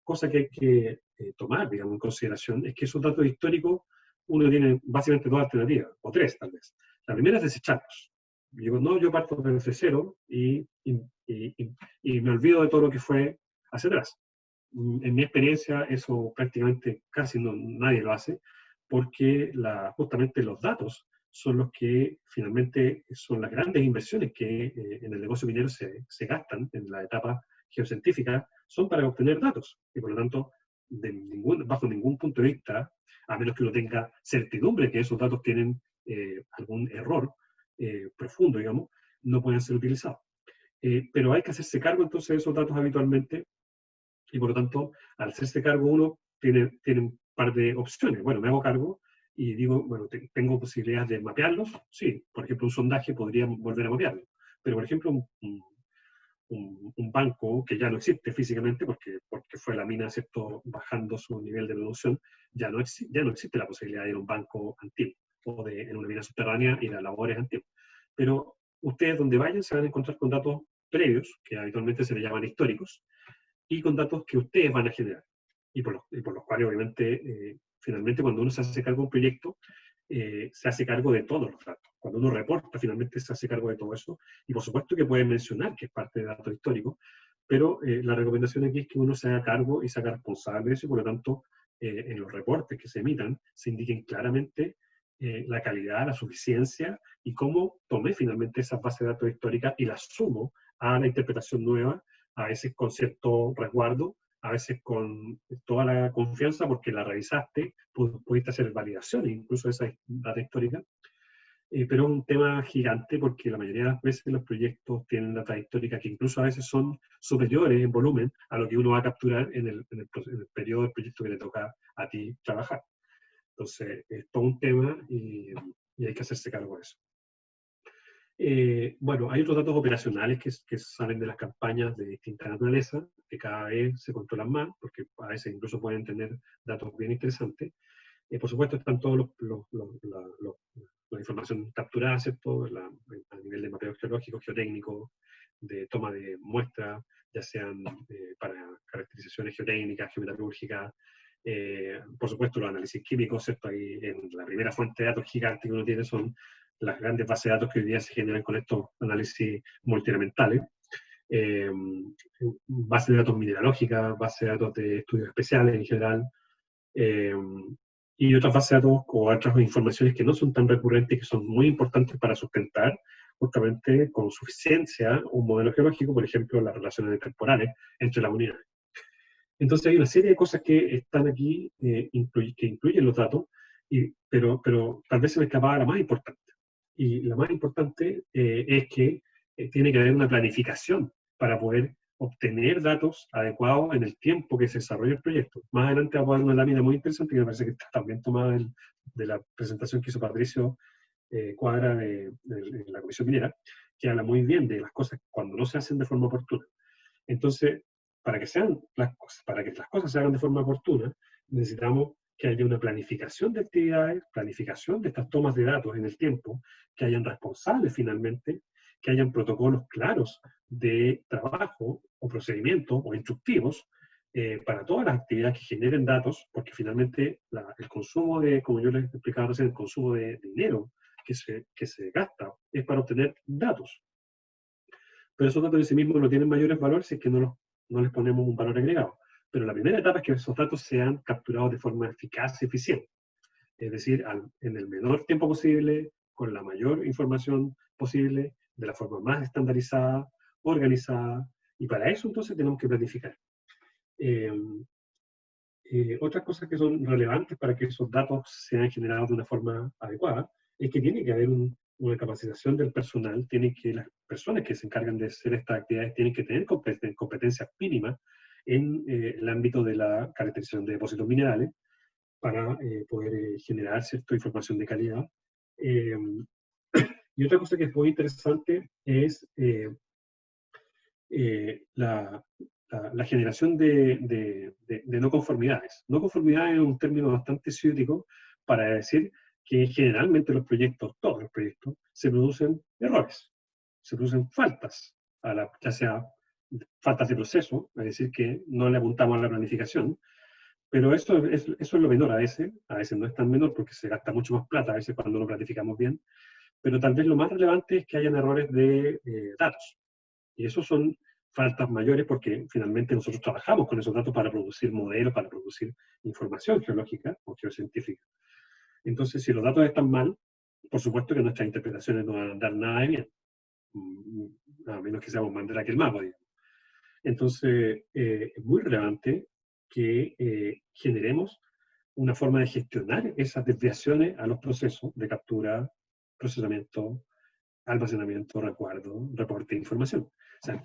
cosa que hay que tomar, digamos, en consideración es que esos datos históricos uno tiene básicamente dos alternativas, o tres tal vez. La primera es desecharlos. Digo, no, yo parto desde cero y me olvido de todo lo que fue hacia atrás. En mi experiencia, eso prácticamente casi nadie lo hace, porque justamente los datos son los que finalmente son las grandes inversiones que en el negocio minero se gastan en la etapa geocientífica, son para obtener datos. Y por lo tanto, bajo ningún punto de vista, a menos que uno tenga certidumbre que esos datos tienen algún error profundo, digamos, no pueden ser utilizados. Pero hay que hacerse cargo entonces de esos datos habitualmente, y por lo tanto, al hacerse cargo uno tiene par de opciones. Bueno, me hago cargo y digo, bueno, ¿tengo posibilidades de mapearlos? Sí, por ejemplo, un sondaje podría volver a mapearlo. Pero, por ejemplo, un banco que ya no existe físicamente porque fue la mina, ¿cierto?, bajando su nivel de producción, ya no existe la posibilidad de ir a un banco antiguo o en una mina subterránea ir a labores antiguas. Pero ustedes donde vayan se van a encontrar con datos previos, que habitualmente se les llaman históricos, y con datos que ustedes van a generar, y por los cuales obviamente, finalmente cuando uno se hace cargo de un proyecto, se hace cargo de todos los datos. Cuando uno reporta, finalmente se hace cargo de todo eso, y por supuesto que puede mencionar que es parte de datos históricos, pero la recomendación aquí es que uno se haga cargo y se haga responsable de eso, y por lo tanto, en los reportes que se emitan, se indiquen claramente la calidad, la suficiencia, y cómo tomé finalmente esas bases de datos históricas y las sumo a la interpretación nueva, a veces con cierto resguardo, a veces con toda la confianza porque la revisaste, pudiste hacer validaciones incluso de esa data histórica, pero es un tema gigante porque la mayoría de las veces los proyectos tienen data histórica que incluso a veces son superiores en volumen a lo que uno va a capturar en el periodo del proyecto que le toca a ti trabajar. Entonces, es todo un tema y hay que hacerse cargo de eso. Bueno, hay otros datos operacionales que salen de las campañas de distinta naturaleza, que cada vez se controlan más, porque a veces incluso pueden tener datos bien interesantes. Por supuesto, están todos la información capturada, ¿cierto?, a nivel de mapeo geológico, geotécnico, de toma de muestras, ya sean para caracterizaciones geotécnicas, geometalúrgicas, por supuesto los análisis químicos, ¿cierto? Ahí en la primera fuente de datos gigante que uno tiene son las grandes bases de datos que hoy día se generan con estos análisis multielementales. Bases de datos mineralógicas, bases de datos de estudios especiales en general, y otras bases de datos o otras informaciones que no son tan recurrentes y que son muy importantes para sustentar justamente con suficiencia un modelo geológico, por ejemplo, las relaciones temporales entre las unidades. Entonces hay una serie de cosas que están aquí, que incluyen los datos, pero tal vez se me escapaba la más importante. Y la más importante es que tiene que haber una planificación para poder obtener datos adecuados en el tiempo que se desarrolla el proyecto. Más adelante vamos a ver una lámina muy interesante que me parece que está también tomada de la presentación que hizo Patricio Cuadra de la Comisión Minera, que habla muy bien de las cosas cuando no se hacen de forma oportuna. Entonces, para que las cosas se hagan de forma oportuna, necesitamos que haya una planificación de actividades, planificación de estas tomas de datos en el tiempo, que hayan responsables finalmente, que hayan protocolos claros de trabajo o procedimientos o instructivos para todas las actividades que generen datos, porque finalmente el consumo como yo les explicaba recién, el consumo de dinero que se gasta es para obtener datos. Pero esos datos en sí mismos no tienen mayores valores si es que no les ponemos un valor agregado. Pero la primera etapa es que esos datos sean capturados de forma eficaz y eficiente. Es decir, en el menor tiempo posible, con la mayor información posible, de la forma más estandarizada, organizada, y para eso entonces tenemos que planificar. Otras cosas que son relevantes para que esos datos sean generados de una forma adecuada es que tiene que haber una capacitación del personal, las personas que se encargan de hacer estas actividades tienen que tener competencias mínimas en el ámbito de la caracterización de depósitos minerales para poder generar cierta información de calidad. Y otra cosa que es muy interesante es la generación de no conformidades. No conformidad es un término bastante ciútico para decir que generalmente todos los proyectos, se producen errores, se producen faltas, ya sea faltas de proceso, es decir, que no le apuntamos a la planificación, pero eso es lo menor a veces no es tan menor porque se gasta mucho más plata a veces cuando no planificamos bien, pero tal vez lo más relevante es que hayan errores de datos. Y esos son faltas mayores porque finalmente nosotros trabajamos con esos datos para producir modelos, para producir información geológica o geocientífica. Entonces, si los datos están mal, por supuesto que nuestras interpretaciones no van a andar nada de bien, a menos que seamos Mandela que el mago, digamos. Entonces, es muy relevante que generemos una forma de gestionar esas desviaciones a los procesos de captura, procesamiento, almacenamiento, recuerdo, reporte de información. O sea,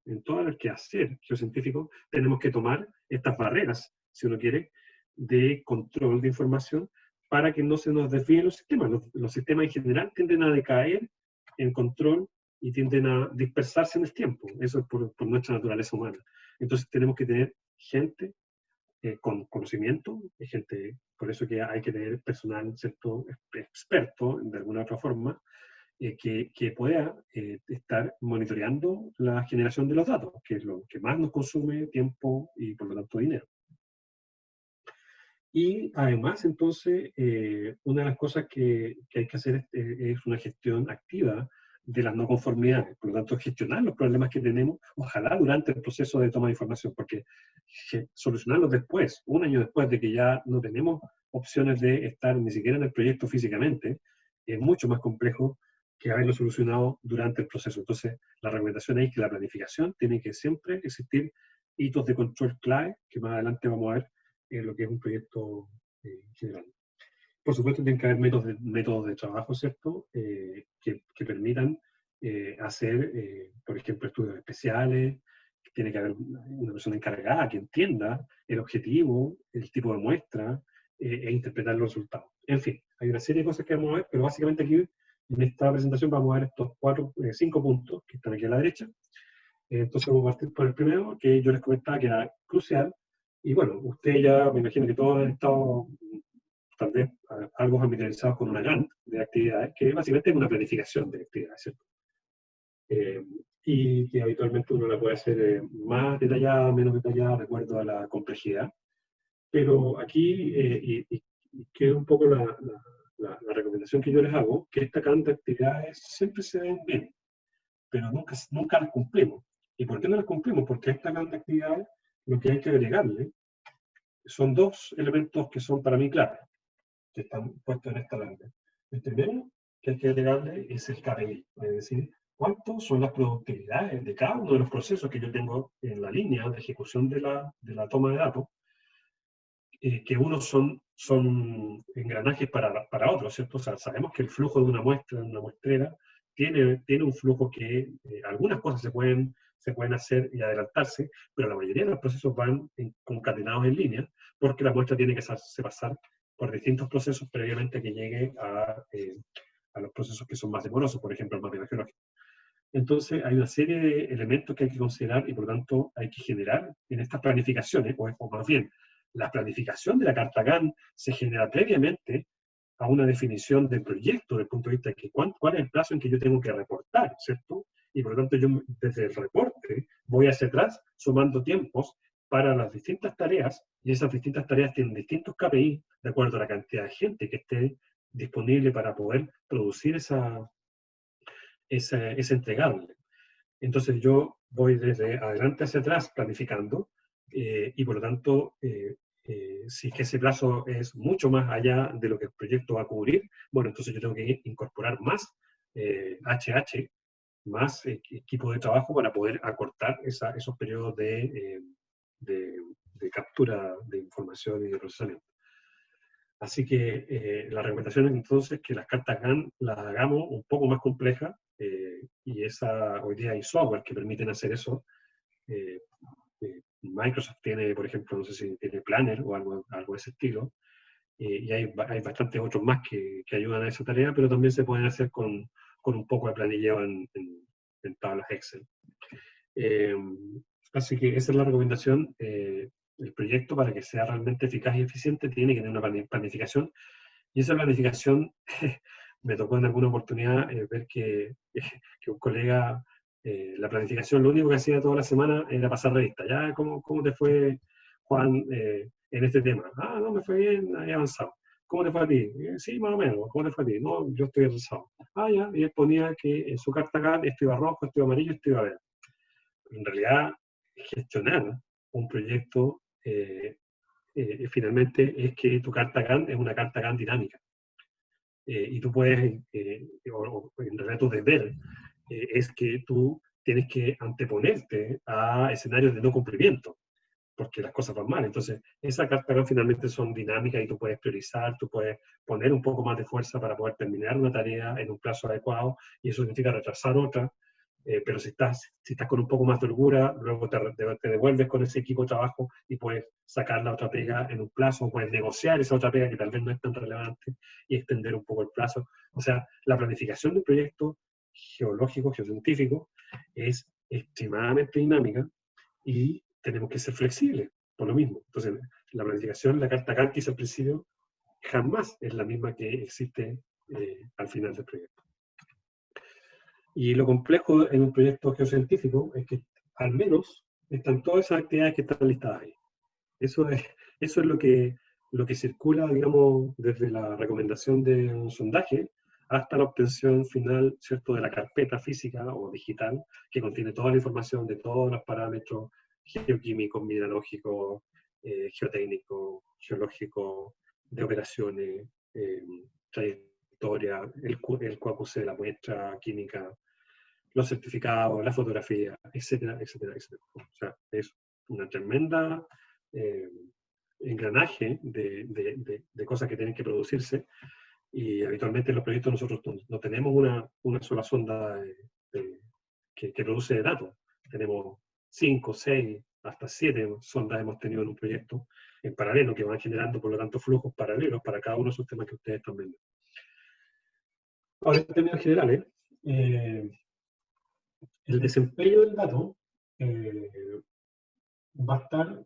en todo el quehacer geocientífico tenemos que tomar estas barreras, si uno quiere, de control de información para que no se nos desvíen los sistemas. Los sistemas en general tienden a decaer en control y tienden a dispersarse en el tiempo. Eso es por nuestra naturaleza humana. Entonces tenemos que tener gente con conocimiento, gente, por eso que hay que tener personal, ¿cierto?, experto de alguna otra forma, que pueda estar monitoreando la generación de los datos, que es lo que más nos consume tiempo y por lo tanto dinero. Y además, entonces, una de las cosas que hay que hacer es una gestión activa de las no conformidades, por lo tanto, gestionar los problemas que tenemos, ojalá durante el proceso de toma de información, porque solucionarlos después, un año después de que ya no tenemos opciones de estar ni siquiera en el proyecto físicamente, es mucho más complejo que haberlo solucionado durante el proceso. Entonces, la recomendación es que la planificación tiene que siempre existir hitos de control clave, que más adelante vamos a ver en lo que es un proyecto general. Por supuesto, tienen que haber métodos de trabajo, ¿cierto?, que permitan hacer, por ejemplo, estudios especiales. Tiene que haber una persona encargada que entienda el objetivo, el tipo de muestra, e interpretar los resultados. En fin, hay una serie de cosas que vamos a ver, pero básicamente aquí, en esta presentación, vamos a ver estos 5 puntos que están aquí a la derecha. Entonces vamos a partir por el primero, que yo les comentaba que era crucial. Y bueno, ustedes ya, me imagino que todos han estado tal vez algo familiarizados con una Gantt de actividades, que básicamente es una planificación de actividades, ¿cierto? Y que habitualmente uno la puede hacer más detallada, menos detallada, de acuerdo a la complejidad. Pero aquí, y que es un poco la recomendación que yo les hago, que esta Gantt de actividades siempre se ven bien, pero nunca las cumplimos. ¿Y por qué no las cumplimos? Porque a esta Gantt de actividades lo que hay que agregarle son 2 elementos que son para mí claves, que están puestos en esta lámina. El primero que hay que agregarle es el KPI, es decir, cuántas son las productividades de cada uno de los procesos que yo tengo en la línea de ejecución de la toma de datos, que unos son engranajes para otros, ¿cierto? O sea, sabemos que el flujo de una muestra, de una muestrera, tiene un flujo que algunas cosas se pueden hacer y adelantarse, pero la mayoría de los procesos van concatenados en línea, porque la muestra tiene que pasar por distintos procesos previamente que llegue a los procesos que son más demorosos, por ejemplo, el mapeo geológico. Entonces, hay una serie de elementos que hay que considerar y, por lo tanto, hay que generar en estas planificaciones, o más bien, la planificación de la carta Gantt se genera previamente a una definición del proyecto, desde el punto de vista de que cuál es el plazo en que yo tengo que reportar, ¿cierto? Y por lo tanto yo desde el reporte voy hacia atrás sumando tiempos para las distintas tareas, y esas distintas tareas tienen distintos KPI de acuerdo a la cantidad de gente que esté disponible para poder producir ese entregable. Entonces yo voy desde adelante hacia atrás planificando, y por lo tanto, si es que ese plazo es mucho más allá de lo que el proyecto va a cubrir, bueno, entonces yo tengo que incorporar más HH, más equipo de trabajo para poder acortar esos periodos de captura de información y de procesamiento. Así que la recomendación es entonces que las cartas Gantt las hagamos un poco más complejas, y hoy día hay software que permiten hacer eso. Microsoft tiene, por ejemplo, no sé si tiene Planner o algo de ese estilo, y hay bastantes otros más que ayudan a esa tarea, pero también se pueden hacer con un poco de planilleo en tablas Excel. Así que esa es la recomendación. El proyecto, para que sea realmente eficaz y eficiente, tiene que tener una planificación, y esa planificación me tocó en alguna oportunidad ver que un colega, la planificación, lo único que hacía toda la semana era pasar revista. ¿Ya? ¿Cómo te fue, Juan, en este tema? Ah, no, me fue bien, he avanzado. ¿Cómo te fue a ti? Sí, más o menos. ¿Cómo te fue a ti? No, yo estoy avanzado. Ah, ya, y él ponía que en su carta Gantt esto iba rojo, esto iba amarillo, esto iba verde. En realidad, gestionar un proyecto finalmente es que tu carta Gantt es una carta Gantt dinámica. Y tú puedes, o en realidad tu deber, es que tú tienes que anteponerte a escenarios de no cumplimiento, porque las cosas van mal. Entonces, esas cartas Gantt finalmente son dinámicas y tú puedes priorizar, tú puedes poner un poco más de fuerza para poder terminar una tarea en un plazo adecuado, y eso significa retrasar otra, pero si estás con un poco más de holgura, luego te devuelves con ese equipo de trabajo y puedes sacar la otra pega en un plazo, puedes negociar esa otra pega que tal vez no es tan relevante y extender un poco el plazo. O sea, la planificación de un proyecto geológico, geocientífico, es extremadamente dinámica y tenemos que ser flexibles, por lo mismo. Entonces, la planificación, la carta Cantis al principio, jamás es la misma que existe al final del proyecto. Y lo complejo en un proyecto geocientífico es que al menos están todas esas actividades que están listadas ahí. Eso es lo que circula, digamos, desde la recomendación de un sondaje hasta la obtención final, ¿cierto?, de la carpeta física o digital que contiene toda la información de todos los parámetros geoquímicos, mineralógicos, geotécnicos, geológicos, de operaciones, trayectoria, el QAQC de la muestra química, los certificados, la fotografía, etcétera, etcétera, etcétera. O sea, es una tremenda engranaje de cosas que tienen que producirse, y habitualmente en los proyectos nosotros no tenemos una sola sonda que produce datos. Tenemos 5, 6, hasta 7 sondas hemos tenido en un proyecto en paralelo, que van generando, por lo tanto, flujos paralelos para cada uno de esos temas que ustedes están viendo. Ahora, en términos generales, el desempeño del dato va a estar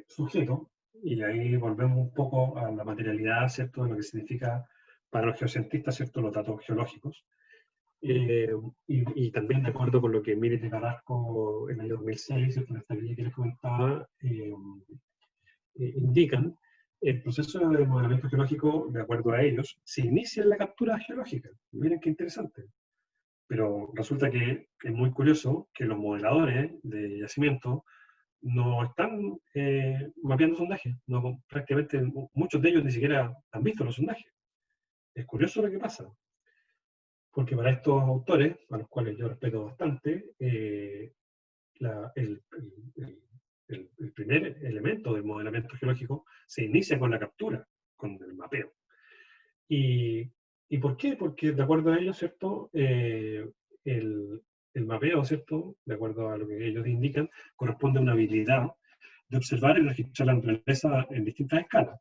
sujeto, y ahí volvemos un poco a la materialidad, ¿cierto?, de lo que significa para los geocientistas, ¿cierto?, los datos geológicos. Y también de acuerdo con lo que Miret y Carrasco en el año 2006, ¿cierto?, en esta guía que les comentaba, indican, el proceso de modelamiento geológico, de acuerdo a ellos, se inicia en la captura geológica. Miren qué interesante. Pero resulta que es muy curioso que los modeladores de yacimiento no están mapeando sondajes. No, prácticamente muchos de ellos ni siquiera han visto los sondajes. Es curioso lo que pasa. Porque para estos autores, a los cuales yo respeto bastante, el primer elemento del modelamiento geológico se inicia con la captura, con el mapeo. ¿Y por qué? Porque de acuerdo a ellos, ¿cierto?, el mapeo, ¿cierto?, de acuerdo a lo que ellos indican, corresponde a una habilidad de observar y registrar la naturaleza en distintas escalas.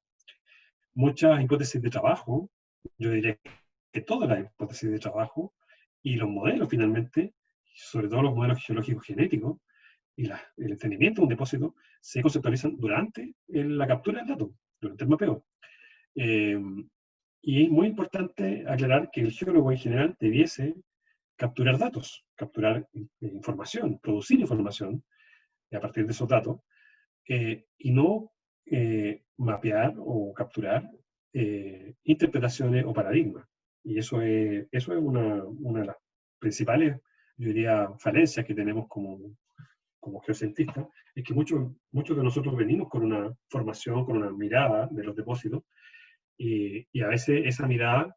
Muchas hipótesis de trabajo, yo diría que todas las hipótesis de trabajo y los modelos finalmente, sobre todo los modelos geológicos genéticos y el entendimiento de un depósito, se conceptualizan durante la captura del dato, durante el mapeo. Y es muy importante aclarar que el geólogo en general debiese capturar datos, capturar información, producir información a partir de esos datos, y no mapear o capturar interpretaciones o paradigmas. Y eso es una de las principales, yo diría, falencias que tenemos como geocientistas, es que muchos de nosotros venimos con una formación, con una mirada de los depósitos, y a veces esa mirada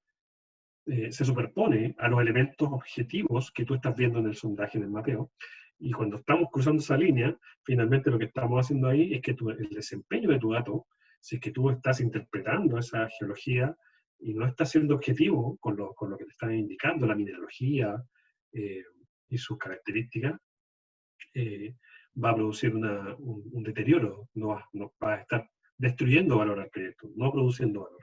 se superpone a los elementos objetivos que tú estás viendo en el sondaje, en el mapeo. Y cuando estamos cruzando esa línea, finalmente lo que estamos haciendo ahí es que el desempeño de tu dato, si es que tú estás interpretando esa geología y no estás siendo objetivo con lo que te están indicando, la mineralogía y sus características, va a producir un deterioro, no va a estar destruyendo valor al proyecto, no produciendo valor.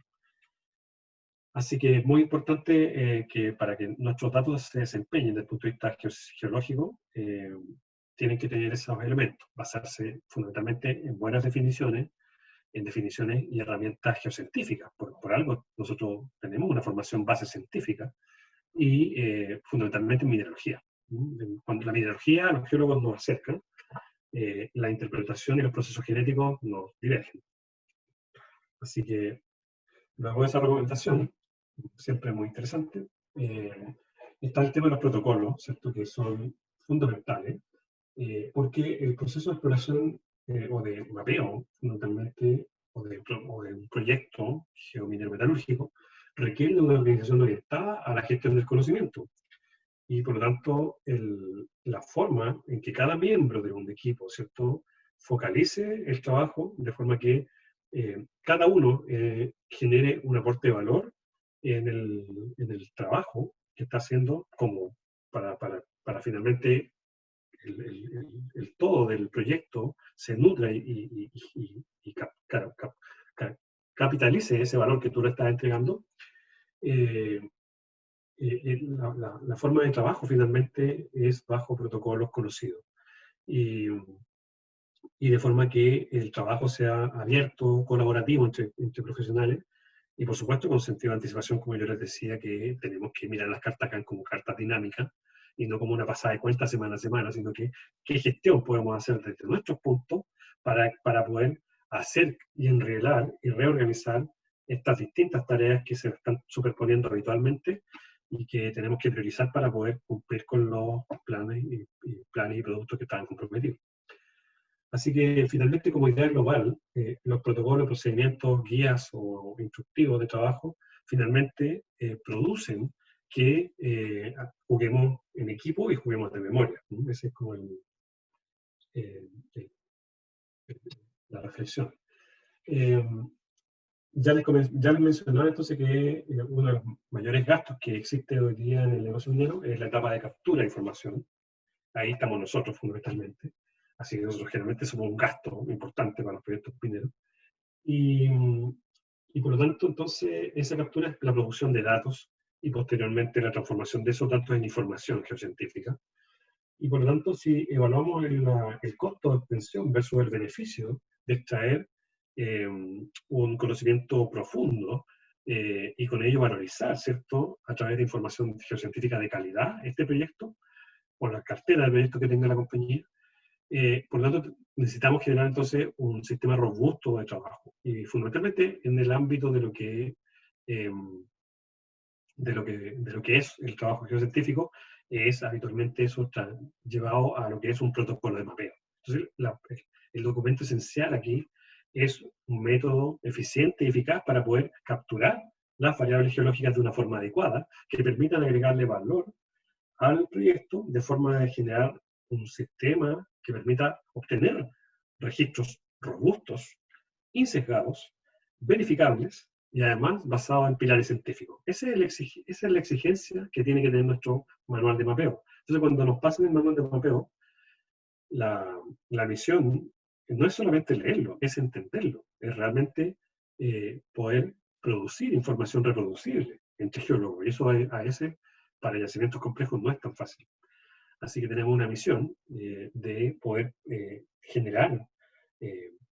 Así que es muy importante que para que nuestros datos se desempeñen desde el punto de vista geológico, tienen que tener esos elementos, basarse fundamentalmente en buenas definiciones, en definiciones y herramientas geocientíficas. Por algo nosotros tenemos una formación base científica y fundamentalmente en mineralogía. Cuando la mineralogía, los geólogos nos acercan, la interpretación y los procesos genéticos nos divergen. Así que luego de esa recomendación, siempre muy interesante, está el tema de los protocolos, ¿cierto?, que son fundamentales, porque el proceso de exploración o de mapeo, fundamentalmente, o de un proyecto geominero-metalúrgico, requiere de una organización orientada a la gestión del conocimiento. Y por lo tanto, la forma en que cada miembro de un equipo, ¿cierto?, focalice el trabajo de forma que cada uno genere un aporte de valor en el trabajo que está haciendo como para finalmente el todo del proyecto se nutra y capitalice ese valor que tú le estás entregando, la forma de trabajo finalmente es bajo protocolos conocidos. Y de forma que el trabajo sea abierto, colaborativo entre profesionales, y por supuesto con sentido de anticipación, como yo les decía, que tenemos que mirar las cartas acá como cartas dinámicas, y no como una pasada de cuenta semana a semana, sino que qué gestión podemos hacer desde nuestros puntos para poder hacer y enreglar y reorganizar estas distintas tareas que se están superponiendo habitualmente y que tenemos que priorizar para poder cumplir con los planes y productos que están comprometidos. Así que finalmente, como idea global, los protocolos, procedimientos, guías o instructivos de trabajo finalmente producen que juguemos en equipo y juguemos de memoria. Esa es como la reflexión. Ya les mencionaba entonces que uno de los mayores gastos que existe hoy día en el negocio minero es la etapa de captura de información. Ahí estamos nosotros fundamentalmente. Así que nosotros generalmente somos un gasto importante para los proyectos mineros. Y por lo tanto, entonces, esa captura es la producción de datos y posteriormente la transformación de esos datos en información geocientífica. Y por lo tanto, si evaluamos el costo de obtención versus el beneficio de extraer un conocimiento profundo y con ello valorizar, ¿cierto?, a través de información geocientífica de calidad este proyecto, o la cartera de proyectos que tenga la compañía, por lo tanto, necesitamos generar entonces un sistema robusto de trabajo. Y fundamentalmente en el ámbito de lo que es el trabajo geocientífico, es habitualmente eso llevado a lo que es un protocolo de mapeo. Entonces, el documento esencial aquí es un método eficiente y eficaz para poder capturar las variables geológicas de una forma adecuada, que permitan agregarle valor al proyecto de forma de generar un sistema que permita obtener registros robustos, insesgados, verificables y además basados en pilares científicos. Esa es la exigencia que tiene que tener nuestro manual de mapeo. Entonces, cuando nos pasen el manual de mapeo, la misión no es solamente leerlo, es entenderlo, es realmente poder producir información reproducible entre geólogos. Y eso a ese, para yacimientos complejos, no es tan fácil. Así que tenemos una misión de poder generar,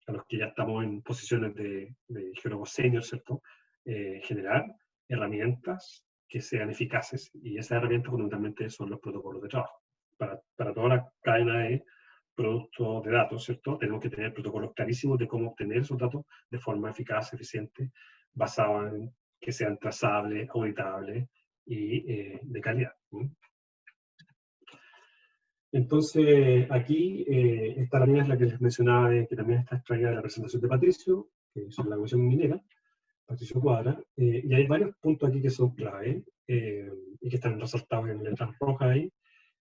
a los que ya estamos en posiciones de geólogos senior, ¿cierto?, generar herramientas que sean eficaces, y esas herramientas fundamentalmente son los protocolos de trabajo. Para toda la cadena de productos de datos, ¿cierto?, tenemos que tener protocolos clarísimos de cómo obtener esos datos de forma eficaz, eficiente, basada en que sean trazables, auditables y de calidad. Entonces, aquí, esta línea es la que les mencionaba, que también está extraída de la presentación de Patricio, que es la Comisión Minera, Patricio Cuadra, y hay varios puntos aquí que son clave, y que están resaltados en letras rojas ahí.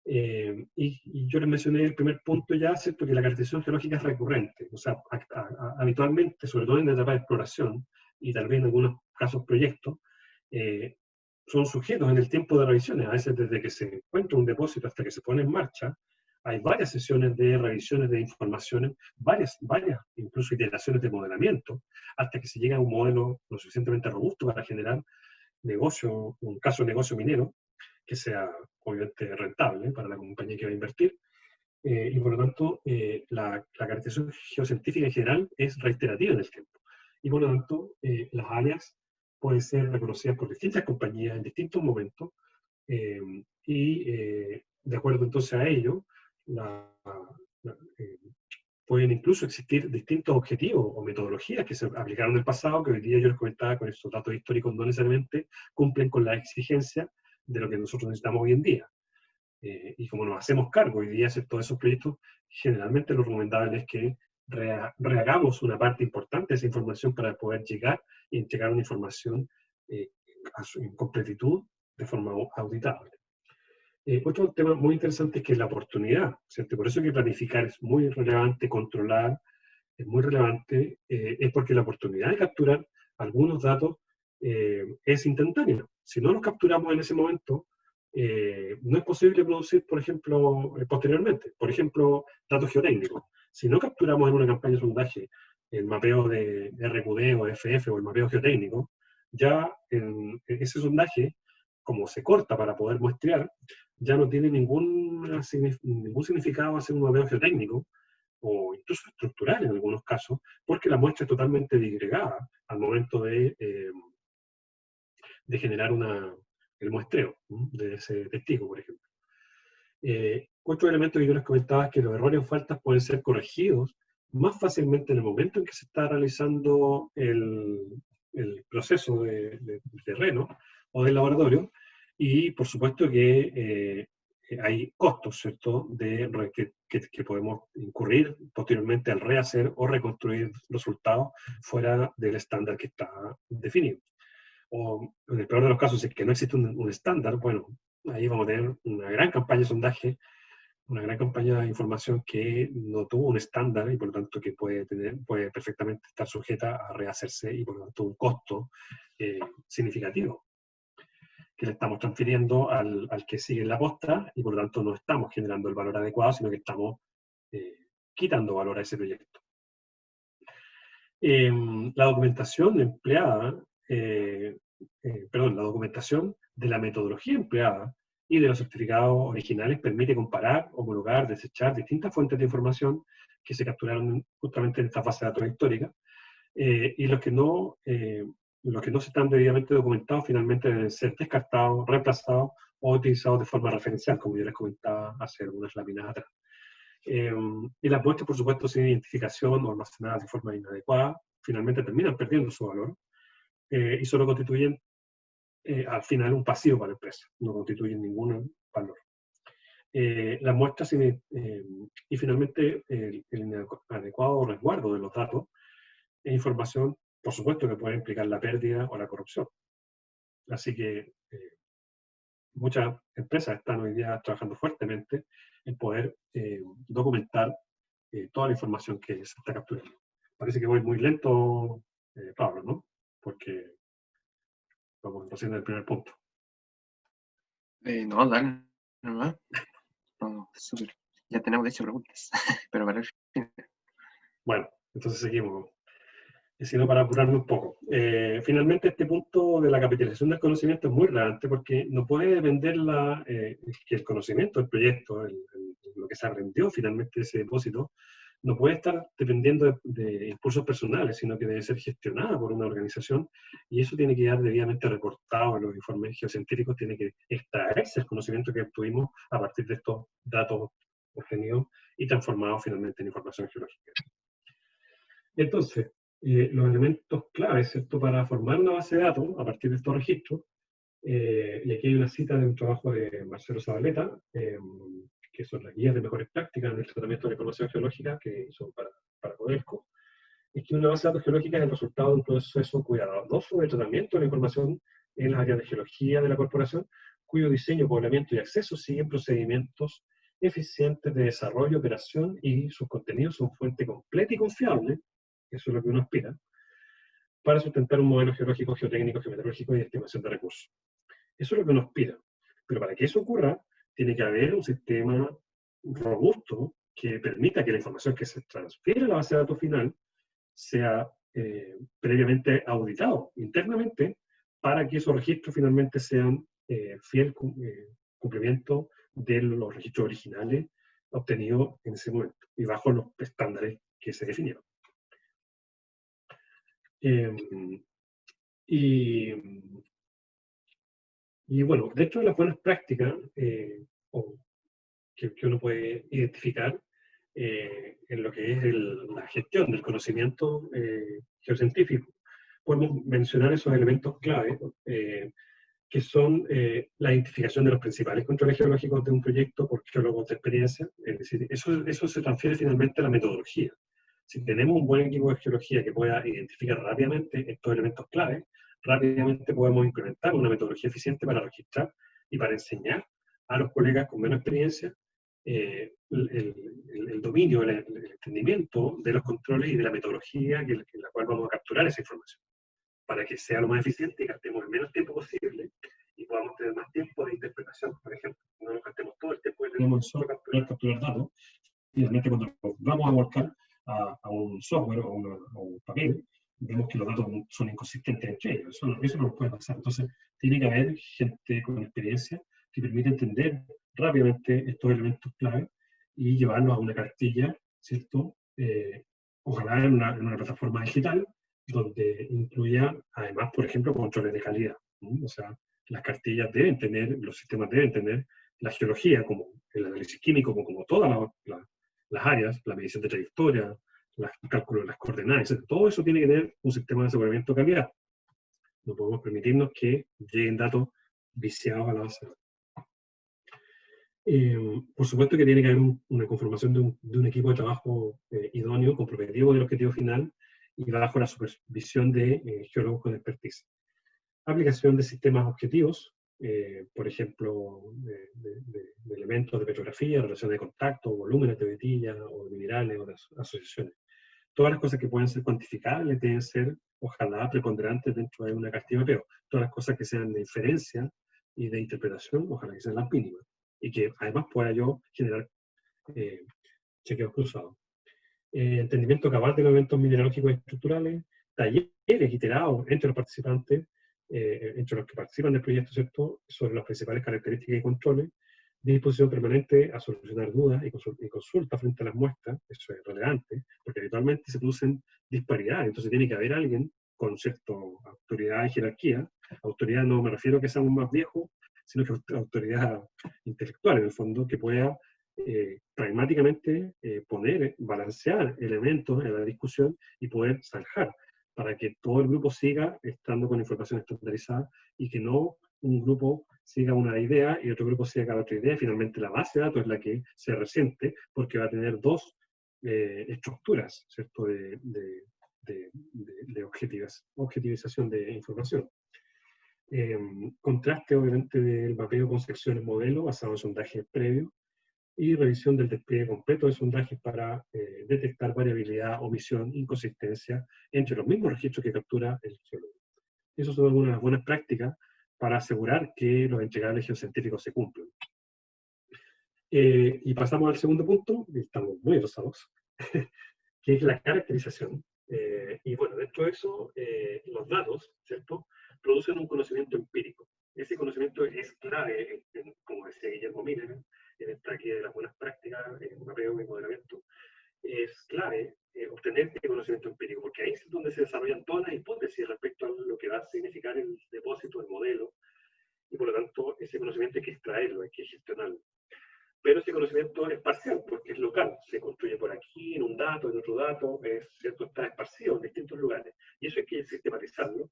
Y yo les mencioné el primer punto ya, ¿cierto?, que la caracterización geológica es recurrente. O sea, habitualmente, sobre todo en la etapa de exploración, y tal vez en algunos casos proyectos, son sujetos en el tiempo de revisiones. A veces desde que se encuentra un depósito hasta que se pone en marcha, hay varias sesiones de revisiones de informaciones, varias, incluso iteraciones de modelamiento, hasta que se llega a un modelo lo suficientemente robusto para generar un caso de negocio minero que sea obviamente rentable para la compañía que va a invertir. Y por lo tanto, la caracterización geocientífica en general es reiterativa en el tiempo. Y por lo tanto, las áreas pueden ser reconocidas por distintas compañías en distintos momentos, y de acuerdo entonces a ello, pueden incluso existir distintos objetivos o metodologías que se aplicaron en el pasado, que hoy día yo les comentaba con estos datos históricos no necesariamente cumplen con la exigencia de lo que nosotros necesitamos hoy en día. Y como nos hacemos cargo hoy día de hacer todos esos proyectos, generalmente lo recomendable es que rehagamos una parte importante de esa información para poder llegar y entregar una información en completitud de forma auditable. Otro tema muy interesante es que la oportunidad, ¿cierto? Por eso que planificar es muy relevante, controlar es muy relevante, es porque la oportunidad de capturar algunos datos es instantánea. Si no los capturamos en ese momento, no es posible producir, por ejemplo, posteriormente. Por ejemplo, datos geotécnicos. Si no capturamos en una campaña de sondaje el mapeo de RQD o FF o el mapeo geotécnico, ya en ese sondaje, como se corta para poder muestrear, ya no tiene ningún significado hacer un mapeo geotécnico, o incluso estructural en algunos casos, porque la muestra es totalmente disgregada al momento de generar el muestreo, ¿no?, de ese testigo, por ejemplo. Otro elemento que yo les comentaba es que los errores o faltas pueden ser corregidos más fácilmente en el momento en que se está realizando el proceso de terreno o del laboratorio, y por supuesto que hay costos, ¿cierto?, que podemos incurrir posteriormente al rehacer o reconstruir resultados fuera del estándar que está definido. O en el peor de los casos, si es que no existe un estándar, bueno, ahí vamos a tener una gran campaña de sondaje, una gran campaña de información que no tuvo un estándar y por lo tanto que puede perfectamente estar sujeta a rehacerse y por lo tanto un costo significativo que le estamos transfiriendo al que sigue en la posta, y por lo tanto no estamos generando el valor adecuado, sino que estamos quitando valor a ese proyecto. La documentación empleada, la documentación de la metodología empleada y de los certificados originales permite comparar, homologar, desechar distintas fuentes de información que se capturaron justamente en esta fase de datos histórica, y los que no se están debidamente documentados finalmente deben ser descartados, reemplazados o utilizados de forma referencial, como yo les comentaba hace algunas láminas atrás. Y las muestras, por supuesto, sin identificación o almacenadas de forma inadecuada, finalmente terminan perdiendo su valor y solo constituyen al final un pasivo para la empresa, no constituyen ningún valor. Las muestras y finalmente el inadecuado resguardo de los datos e información, por supuesto que puede implicar la pérdida o la corrupción. Así que muchas empresas están hoy día trabajando fuertemente en poder documentar toda la información que se está capturando. Parece que voy muy lento, Pablo, ¿no? Porque vamos recién en el primer punto. No, dale, nomás. No, súper. Ya tenemos de hecho preguntas, pero para el fin. Bueno, entonces seguimos. Sino para apurarme un poco. Finalmente, este punto de la capitalización del conocimiento es muy relevante porque no puede depender que el conocimiento del proyecto, lo que se aprendió finalmente de ese depósito, no puede estar dependiendo de impulsos personales, sino que debe ser gestionada por una organización, y eso tiene que quedar debidamente reportado en los informes geocientíficos, tiene que extraerse el conocimiento que obtuvimos a partir de estos datos obtenidos y transformados finalmente en información geológica. Entonces, los elementos claves, ¿cierto?, para formar una base de datos a partir de estos registros, y aquí hay una cita de un trabajo de Marcelo Zabaleta, que son las guías de mejores prácticas en el tratamiento de la información geológica que hizo para Codelco, es que una base de datos geológica es el resultado de un proceso cuidadoso de tratamiento de la información en las áreas de geología de la corporación, cuyo diseño, poblamiento y acceso siguen procedimientos eficientes de desarrollo, operación, y sus contenidos son fuente completa y confiable, eso es lo que uno aspira, para sustentar un modelo geológico, geotécnico, geometeorológico y de estimación de recursos. Eso es lo que uno aspira. Pero para que eso ocurra, tiene que haber un sistema robusto que permita que la información que se transfiere a la base de datos final sea previamente auditado internamente para que esos registros finalmente sean fiel cumplimiento de los registros originales obtenidos en ese momento y bajo los estándares que se definieron. Y bueno, dentro de las buenas prácticas que uno puede identificar en lo que es la gestión del conocimiento geocientífico, podemos mencionar esos elementos clave que son la identificación de los principales controles geológicos de un proyecto por geólogos de experiencia. Es decir, eso se transfiere finalmente a la metodología. Si tenemos un buen equipo de geología que pueda identificar rápidamente estos elementos clave, rápidamente podemos implementar una metodología eficiente para registrar y para enseñar a los colegas con menos experiencia el dominio, el entendimiento de los controles y de la metodología en la cual vamos a capturar esa información, para que sea lo más eficiente y gastemos el menos tiempo posible y podamos tener más tiempo de interpretación, por ejemplo. No nos gastemos todo el tiempo de capturar datos, y realmente cuando vamos a volcar a un software o un papel, vemos que los datos son inconsistentes entre ellos. Eso no nos puede pasar. Entonces, tiene que haber gente con experiencia que permite entender rápidamente estos elementos clave y llevarlos a una cartilla, ¿cierto? Ojalá en una plataforma digital, donde incluya, además, por ejemplo, controles de calidad, ¿no? O sea, las cartillas deben tener, los sistemas deben tener la geología, como el análisis químico, como todas las áreas, la medición de trayectoria, el cálculo de las coordenadas, etc. Todo eso tiene que tener un sistema de aseguramiento de calidad. No podemos permitirnos que lleguen datos viciados a la base de datos. Por supuesto que tiene que haber una conformación de un equipo de trabajo idóneo, comprometido del objetivo final y bajo la supervisión de geólogos con expertise. Aplicación de sistemas objetivos, por ejemplo, de elementos de petrografía, relaciones de contacto, volúmenes de vetilla, o de minerales, o de asociaciones. Todas las cosas que pueden ser cuantificables deben ser, ojalá, preponderantes dentro de una cartilla de mapeo. Todas las cosas que sean de inferencia y de interpretación, ojalá que sean las mínimas. Y que además pueda yo generar chequeos cruzados. Entendimiento cabal de los eventos mineralógicos y estructurales, talleres iterados entre los participantes, entre los que participan del proyecto, ¿cierto?, sobre las principales características y controles, disposición permanente a solucionar dudas y consultas frente a las muestras. Eso es relevante, porque habitualmente se producen disparidades, entonces tiene que haber alguien con cierta autoridad y jerarquía. Autoridad no me refiero a que seamos más viejos, sino que autoridad intelectual, en el fondo, que pueda pragmáticamente balancear elementos en la discusión y poder zanjar, para que todo el grupo siga estando con información estandarizada y que no un grupo siga una idea y otro grupo siga otra idea. Finalmente la base de datos es la que se resiente porque va a tener dos estructuras, ¿cierto?, de objetivización de información. Contraste, obviamente, del mapeo con secciones modelo basado en sondajes previos y revisión del despliegue completo de sondajes para detectar variabilidad, omisión, inconsistencia entre los mismos registros que captura el geólogo. Esas son algunas buenas prácticas para asegurar que los entregables geocientíficos se cumplen. Y pasamos al segundo punto, y estamos muy atrasados, que es la caracterización. Y bueno, dentro de eso, los datos, ¿cierto?, producen un conocimiento empírico. Ese conocimiento es clave, como decía Guillermo Miller, en esta guía de las buenas prácticas, en mapeo y modelamiento. Es clave obtener este conocimiento empírico, porque ahí es donde se desarrollan todas las hipótesis respecto a lo que va a significar el depósito, el modelo, y por lo tanto ese conocimiento hay que extraerlo, hay que gestionarlo. Pero ese conocimiento es parcial, porque es local, se construye por aquí, en un dato, en otro dato, ¿cierto?, está esparcido en distintos lugares. Y eso hay que sistematizarlo,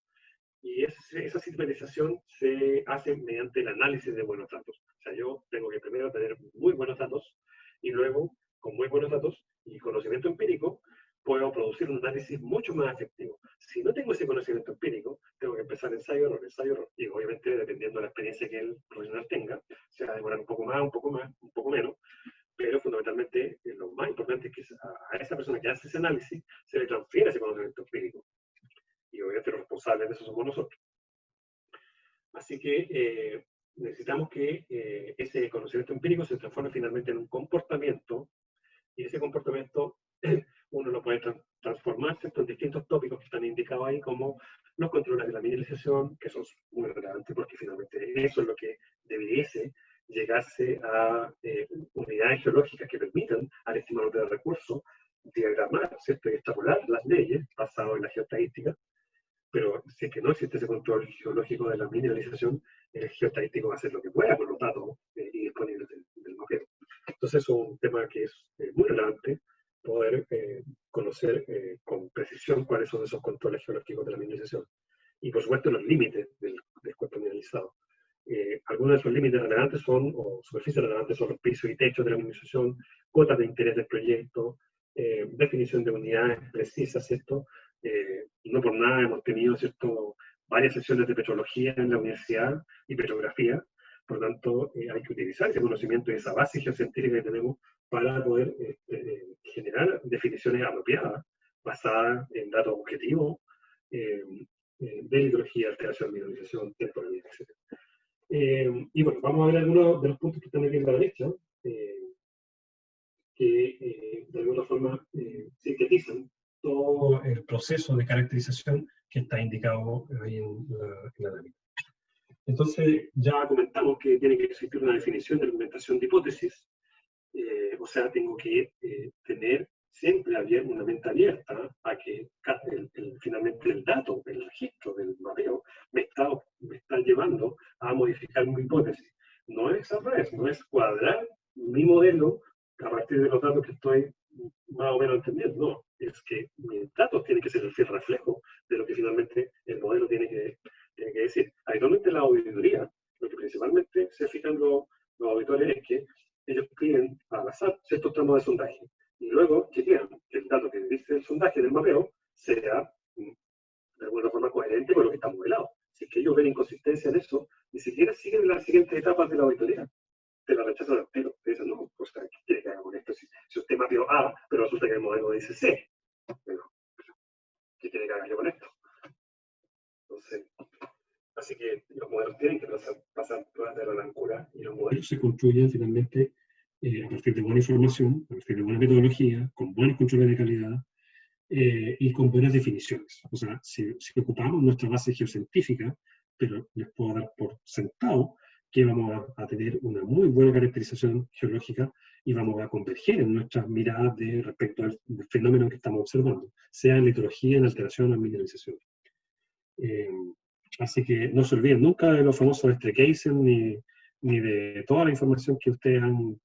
y esa sistematización se hace mediante el análisis de buenos datos. O sea, yo tengo que primero tener muy buenos datos, y luego, con muy buenos datos y conocimiento empírico, puedo producir un análisis mucho más efectivo. Si no tengo ese conocimiento empírico, tengo que empezar ensayo-error, y obviamente, dependiendo de la experiencia que el profesional tenga, se va a demorar un poco más, un poco menos, pero fundamentalmente lo más importante es que a esa persona que hace ese análisis se le transfiere ese conocimiento empírico. Y obviamente los responsables de eso somos nosotros. Así que necesitamos que ese conocimiento empírico se transforme finalmente en un comportamiento, y ese comportamiento uno lo puede transformar en distintos tópicos que están indicados ahí, como los controles de la mineralización, que son muy relevantes porque finalmente eso es lo que debiese llegarse a unidades geológicas que permitan al estimador de recursos diagramar, ¿cierto?, y extrapolar las leyes basado en la geoestadística. Pero si es que no existe ese control geológico de la mineralización, el geoestadístico va a hacer lo que pueda con los datos disponibles del mapeo. Entonces es un tema que es muy relevante, poder conocer con precisión cuáles son esos controles geológicos de la mineralización. Y por supuesto los límites del cuerpo mineralizado. Algunos de esos límites relevantes son, o superficies relevantes, son los pisos y techos de la mineralización, cuotas de interés del proyecto, definición de unidades precisas, ¿cierto? No por nada hemos tenido, ¿cierto?, varias sesiones de petrología en la universidad y petrografía. Por lo tanto, hay que utilizar ese conocimiento y esa base geocientífica que tenemos para poder generar definiciones apropiadas, basadas en datos objetivos, de hidrología, alteración, mineralización, temporalidad, etc. Y bueno, vamos a ver algunos de los puntos que están aquí en la derecha, que de alguna forma sintetizan todo el proceso de caracterización que está indicado ahí en la lámina. Entonces, ya comentamos que tiene que existir una definición de argumentación de hipótesis, o sea, tengo que tener siempre una mente abierta a que finalmente el dato, el registro del mapeo, me está llevando a modificar mi hipótesis. No es al revés, no es cuadrar mi modelo a partir de los datos que estoy más o menos entendiendo, no, es que mis datos tienen que ser el fiel reflejo de lo que finalmente el modelo tiene que decir. Habitualmente la auditoría, lo que principalmente se fijan los auditores es que ellos piden al azar ciertos tramos de sondaje y luego chequean que el dato que dice el sondaje del mapeo sea de alguna forma coherente con lo que está modelado. Si es que ellos ven inconsistencia en eso, ni siquiera siguen las siguientes etapas de la auditoría. Te la rechazan al tiro. Te dicen, no, pues, ¿qué quiere que haga con esto? Si usted mapeó A, pero resulta que el modelo dice C. Bueno, ¿qué quiere que haga yo con esto? Entonces, así que los modelos tienen que pasar pruebas de relancura y los modelos se construyen finalmente a partir de buena información, a partir de buena metodología, con buenos controles de calidad y con buenas definiciones. O sea, si ocupamos nuestra base geocientífica, pero les puedo dar por sentado que vamos a tener una muy buena caracterización geológica y vamos a converger en nuestras miradas respecto al fenómeno que estamos observando, sea en litología, en alteración o en mineralización. Así que no se olviden nunca de los famosos Streckheisen ni de toda la información que ustedes han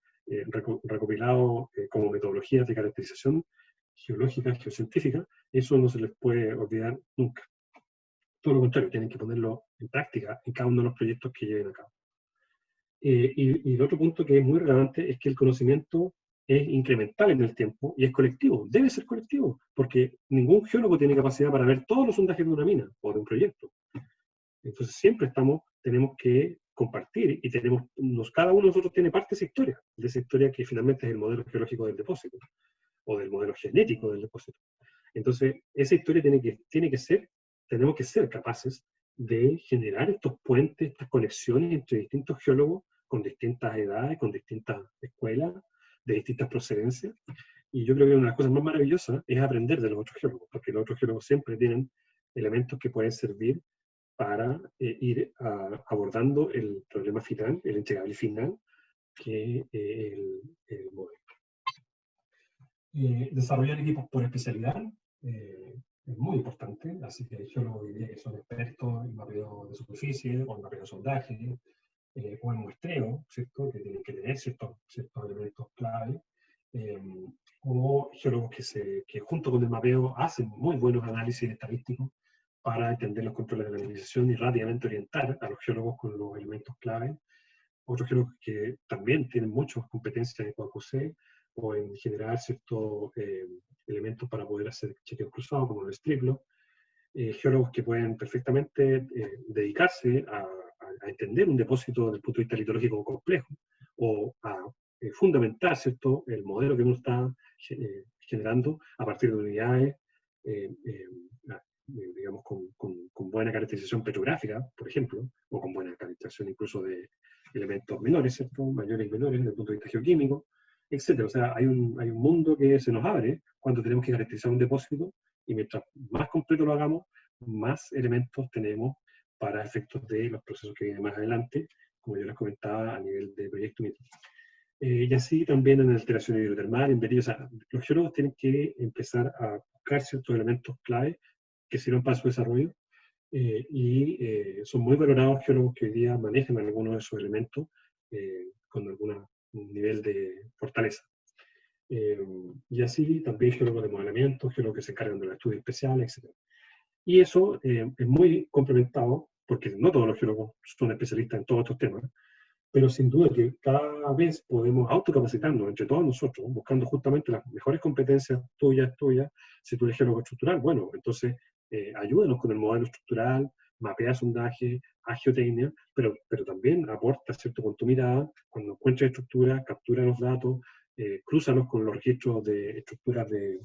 recopilado como metodologías de caracterización geológica, geocientífica. Eso no se les puede olvidar nunca. Todo lo contrario, tienen que ponerlo en práctica en cada uno de los proyectos que lleven a cabo. Y el otro punto que es muy relevante es que el conocimiento es incremental en el tiempo y es colectivo, debe ser colectivo, porque ningún geólogo tiene capacidad para ver todos los sondajes de una mina o de un proyecto. Entonces siempre tenemos que compartir y cada uno de nosotros tiene parte de esa historia que finalmente es el modelo geológico del depósito o del modelo genético del depósito. Entonces esa historia tenemos que ser capaces de generar estos puentes, estas conexiones entre distintos geólogos con distintas edades, con distintas escuelas, de distintas procedencias. Y yo creo que una de las cosas más maravillosas es aprender de los otros geólogos, porque los otros geólogos siempre tienen elementos que pueden servir para ir abordando el problema final, el entregable final, que es el modelo. Desarrollar equipos por especialidad es muy importante, así que hay geólogos que son expertos en mapeo de superficie, o en mapeo de sondaje, o en muestreo, ¿cierto? Que tienen que tener ciertos elementos clave, o geólogos que junto con el mapeo hacen muy buenos análisis estadísticos para entender los controles de la mineralización y rápidamente orientar a los geólogos con los elementos clave. Otros geólogos que también tienen muchas competencias en QAQC o en generar ciertos elementos para poder hacer chequeos cruzados, como el striplo. Geólogos que pueden perfectamente dedicarse a entender un depósito desde el punto de vista litológico complejo o a fundamentar, ¿cierto?, el modelo que uno está generando a partir de unidades digamos, con buena caracterización petrográfica, por ejemplo, o con buena caracterización incluso de elementos menores, ¿cierto?, mayores y menores desde el punto de vista geoquímico, etc. O sea, hay un mundo que se nos abre cuando tenemos que caracterizar un depósito, y mientras más completo lo hagamos, más elementos tenemos para efectos de los procesos que vienen más adelante, como yo les comentaba, a nivel de proyecto mismo. Y así también en alteración hidrotermal, en verío, o sea, los geólogos tienen que empezar a buscar ciertos elementos clave que sirvan para su desarrollo, son muy valorados geólogos que hoy día manejan algunos de esos elementos con algún nivel de fortaleza. Y así también geólogos de modelamiento, geólogos que se encargan de los estudios especiales, etc. Y eso es muy complementado, porque no todos los geólogos son especialistas en todos estos temas, pero sin duda que cada vez podemos autocapacitarnos entre todos nosotros, buscando justamente las mejores competencias tuyas. Si tú eres geólogo estructural, bueno, entonces ayúdanos con el modelo estructural, mapea sondaje, haz geotecnia, pero también aporta, ¿cierto?, con tu mirada, cuando encuentres estructuras, captura los datos, crúzalos con los registros de estructuras de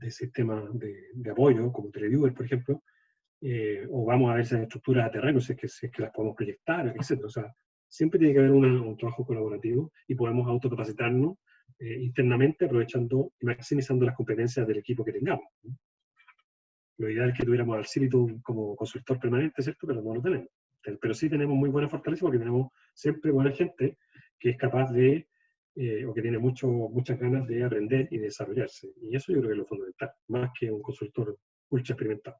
sistemas de apoyo, como Televiewer, por ejemplo, o vamos a ver esas estructuras de terreno, si es que las podemos proyectar, etc. O sea, siempre tiene que haber un trabajo colaborativo y podemos autocapacitarnos internamente aprovechando y maximizando las competencias del equipo que tengamos, ¿no? Lo ideal es que tuviéramos al CIVITU como consultor permanente, ¿cierto? Pero no lo tenemos. Pero sí tenemos muy buena fortaleza porque tenemos siempre buena gente que es capaz de, o que tiene muchas ganas de aprender y de desarrollarse. Y eso yo creo que es lo fundamental, más que un consultor ultra experimentado.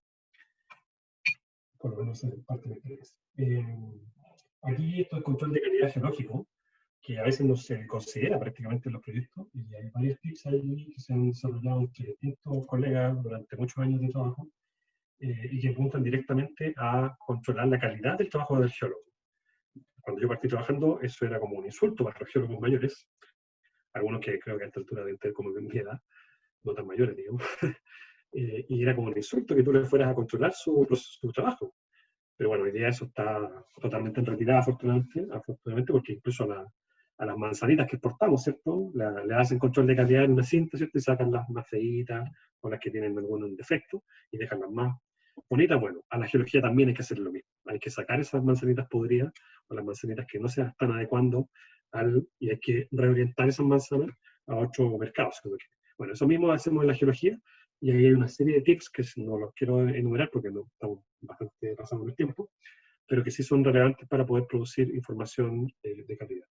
Por lo menos en parte de mi experiencia. Aquí esto es control de calidad geológico, que a veces no se considera prácticamente en los proyectos, y hay varios tips ahí que se han desarrollado entre distintos colegas durante muchos años de trabajo, y que apuntan directamente a controlar la calidad del trabajo del geólogo. Cuando yo partí trabajando, eso era como un insulto para los geólogos mayores, algunos que creo que a esta altura deben tener como mi edad, no tan mayores, digamos, y era como un insulto que tú le fueras a controlar su trabajo. Pero bueno, hoy día eso está totalmente en retirada, afortunadamente, porque incluso a las manzanitas que exportamos, ¿cierto? Le hacen control de calidad en una cinta, ¿cierto? Y sacan las más feitas o las que tienen algún defecto y dejan las más bonitas. Bueno, a la geología también hay que hacer lo mismo. Hay que sacar esas manzanitas podridas o las manzanitas que no se están adecuando y hay que reorientar esas manzanas a otro mercado. Bueno, eso mismo hacemos en la geología. Y ahí hay una serie de tips que no los quiero enumerar porque no estamos bastante pasados en el tiempo, pero que sí son relevantes para poder producir información de calidad.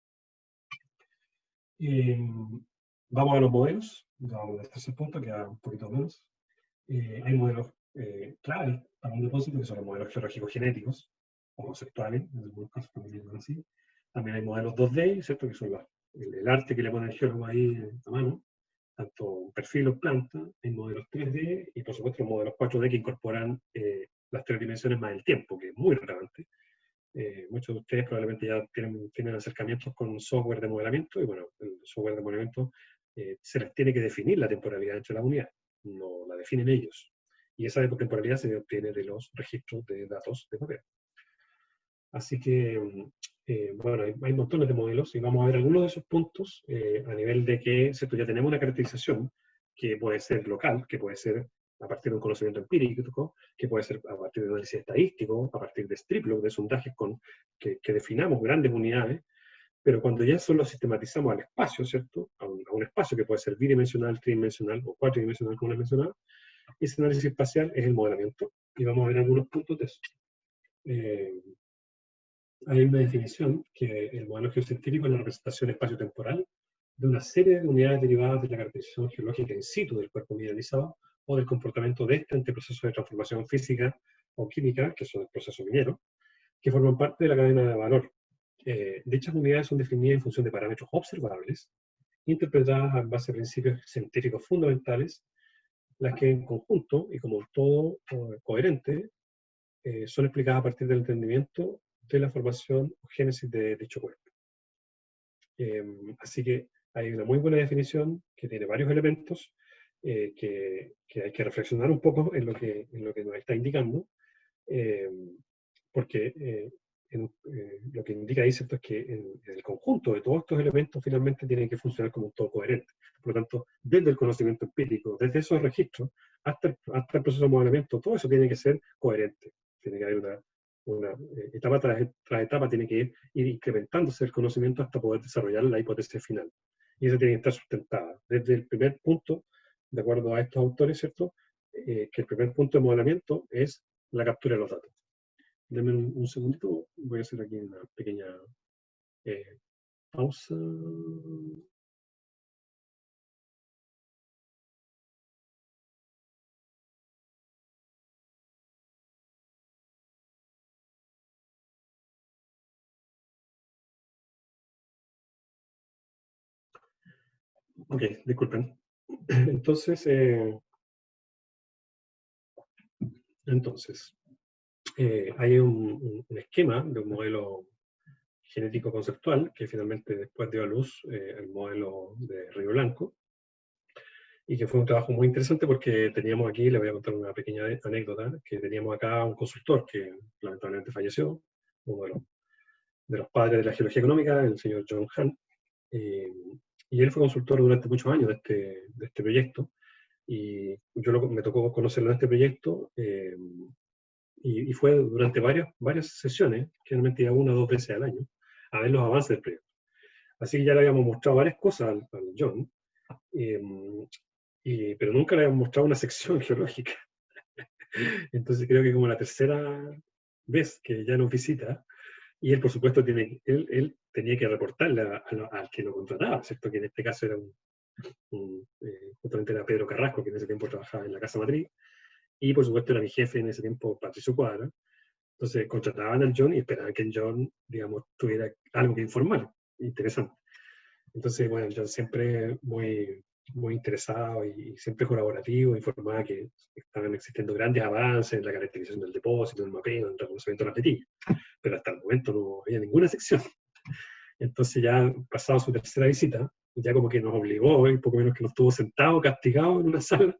Vamos a los modelos, vamos al tercer punto, que queda un poquito menos. Hay modelos clave para un depósito, que son los modelos geológicos genéticos o conceptuales, en algunos casos también se llaman así. También hay modelos 2D, ¿cierto? Que son el arte que le pone el geólogo ahí a mano, tanto un perfil o planta, hay modelos 3D y por supuesto los modelos 4D que incorporan las 3 dimensiones más el tiempo, que es muy relevante. Muchos de ustedes probablemente ya tienen acercamientos con software de modelamiento, y bueno, el software de modelamiento se les tiene que definir la temporalidad entre las unidades, no la definen ellos. Y esa temporalidad se obtiene de los registros de datos de papel. Así que, bueno, hay montones de modelos y vamos a ver algunos de esos puntos a nivel de que, ¿cierto? Ya tenemos una caracterización que puede ser local, que puede ser a partir de un conocimiento empírico, que puede ser a partir de análisis estadístico, a partir de strip log, de sondajes que definamos grandes unidades, pero cuando ya solo sistematizamos al espacio, ¿cierto? A un espacio que puede ser bidimensional, tridimensional o cuatridimensional, como les mencionaba, ese análisis espacial es el modelamiento y vamos a ver algunos puntos de eso. Hay una definición que el modelo geocientífico es la representación espacio-temporal de una serie de unidades derivadas de la caracterización geológica in situ del cuerpo mineralizado o del comportamiento de este ante procesos de transformación física o química, que son el proceso minero, que forman parte de la cadena de valor. Dichas unidades son definidas en función de parámetros observables, interpretadas en base a principios científicos fundamentales, las que en conjunto y como todo coherente son explicadas a partir del entendimiento de la formación o génesis de dicho cuerpo. Así que hay una muy buena definición que tiene varios elementos que hay que reflexionar un poco en lo que nos está indicando, porque lo que indica ahí, ¿cierto?, es que en el conjunto de todos estos elementos finalmente tienen que funcionar como un todo coherente. Por lo tanto, desde el conocimiento empírico, desde esos registros, hasta el proceso de modelamiento, todo eso tiene que ser coherente. Tiene que haber una etapa tras etapa, tiene que ir incrementándose el conocimiento hasta poder desarrollar la hipótesis final. Y eso tiene que estar sustentada. Desde el primer punto, de acuerdo a estos autores, ¿cierto?, que el primer punto de modelamiento es la captura de los datos. Denme un segundito, voy a hacer aquí una pequeña pausa. Ok, disculpen. Entonces, hay un esquema de un modelo genético conceptual que finalmente después dio a luz el modelo de Río Blanco, y que fue un trabajo muy interesante porque teníamos aquí, le voy a contar una pequeña anécdota, que teníamos acá un consultor que lamentablemente falleció, uno de los padres de la geología económica, el señor John Hahn, y él fue consultor durante muchos años de este proyecto, y me tocó conocerlo en este proyecto, y fue durante varias sesiones, generalmente iba 1 o 2 veces al año, a ver los avances del proyecto. Así que ya le habíamos mostrado varias cosas al John, pero nunca le habíamos mostrado una sección geológica. Entonces creo que como la tercera vez que ya nos visita, y él por supuesto él tenía que reportarle al que lo contrataba, ¿cierto? Que en este caso era justamente era Pedro Carrasco, que en ese tiempo trabajaba en la Casa Matriz, y por supuesto era mi jefe en ese tiempo, Patricio Cuadra. Entonces contrataban al John y esperaban que el John, digamos, tuviera algo que informar, interesante. Entonces, bueno, John siempre muy interesado y siempre colaborativo, informaba que estaban existiendo grandes avances en la caracterización del depósito, en el mapeo, en el reconocimiento de las petillas, pero hasta el momento no había ninguna sección. Entonces ya pasado su tercera visita, ya como que nos obligó, y poco menos que nos tuvo sentados, castigados en una sala,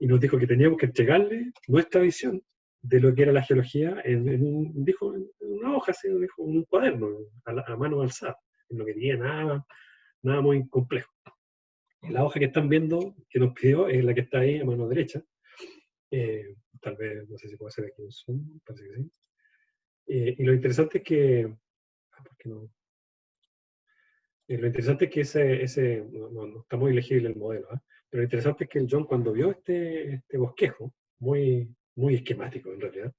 y nos dijo que teníamos que entregarle nuestra visión de lo que era la geología dijo, en una hoja, así, dijo, en un cuaderno, a mano alzada. No quería nada muy complejo. La hoja que están viendo, que nos pidió, es la que está ahí a mano derecha. Tal vez, no sé si puedo hacer aquí un zoom, parece que sí. Y lo interesante es que... ¿por qué no? Lo interesante es que no está muy legible el modelo, ¿eh? Pero lo interesante es que el John, cuando vio este bosquejo, muy esquemático en realidad,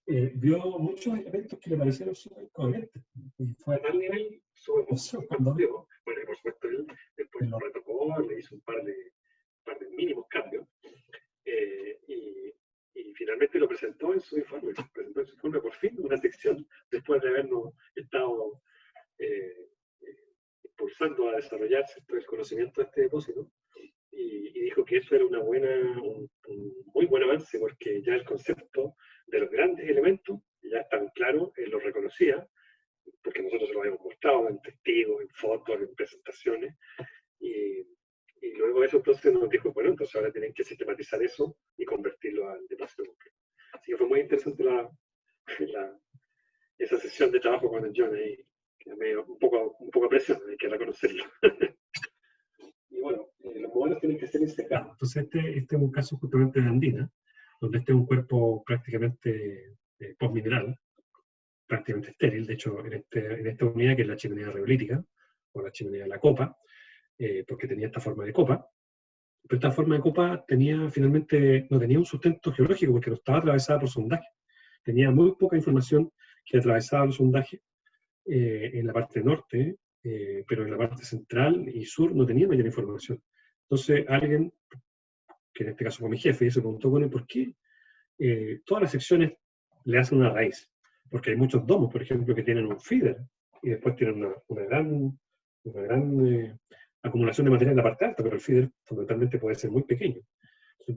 vio muchos elementos que le parecieron súper coherentes. Y fue a tal nivel su emoción cuando vio, bueno, y por supuesto él después lo retocó, le hizo un par de mínimos cambios, y finalmente lo presentó en su informe. Presentó en su informe por fin una sección, después de habernos estado impulsando a desarrollarse todo el conocimiento de este depósito, y dijo que eso era un muy buen avance, porque ya el concepto de los grandes elementos ya tan claro, él lo reconocía, porque nosotros se lo habíamos mostrado en testigos, en fotos, en presentaciones, y luego eso entonces nos dijo, bueno, entonces ahora tienen que sistematizar eso y convertirlo al depósito completo. Así que fue muy interesante esa sesión de trabajo con el John ahí, que me dio un poco presión, hay que reconocerlo. Y bueno, los modelos tienen que ser insecados. Entonces este es un caso justamente de Andina, donde este es un cuerpo prácticamente postmineral, prácticamente estéril. De hecho, en esta unidad, que es la chimenea regolítica, o la chimenea de la copa, porque tenía esta forma de copa, pero esta forma de copa finalmente no tenía un sustento geológico, porque no estaba atravesada por sondaje. Tenía muy poca información que atravesaba los sondajes en la parte norte, pero en la parte central y sur no tenía mayor información. Entonces alguien, que en este caso fue mi jefe, se preguntó con él por qué todas las secciones le hacen una raíz. Porque hay muchos domos, por ejemplo, que tienen un feeder y después tienen una gran acumulación de material en la parte alta, pero el feeder fundamentalmente puede ser muy pequeño. Entonces,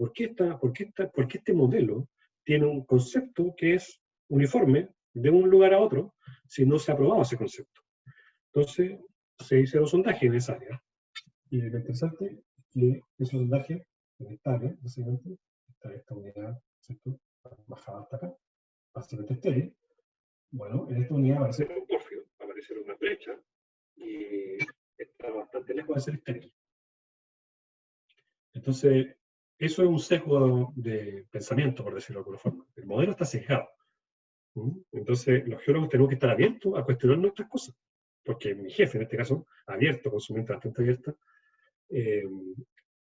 ¿por qué este modelo tiene un concepto que es uniforme de un lugar a otro si no se ha probado ese concepto? Entonces, se hicieron sondajes en esa área. Y lo interesante es que esos sondajes en esta área, básicamente, esta unidad, ¿cierto? Bajada hasta acá, básicamente estéril. Bueno, en esta unidad va a ser un pórfido, va a aparecer una brecha y está bastante lejos de ser estéril. Entonces, eso es un sesgo de pensamiento, por decirlo de alguna forma. El modelo está sesgado. Entonces, los geólogos tenemos que estar abiertos a cuestionar nuestras cosas. Porque mi jefe, en este caso, abierto, con su mente bastante abierta,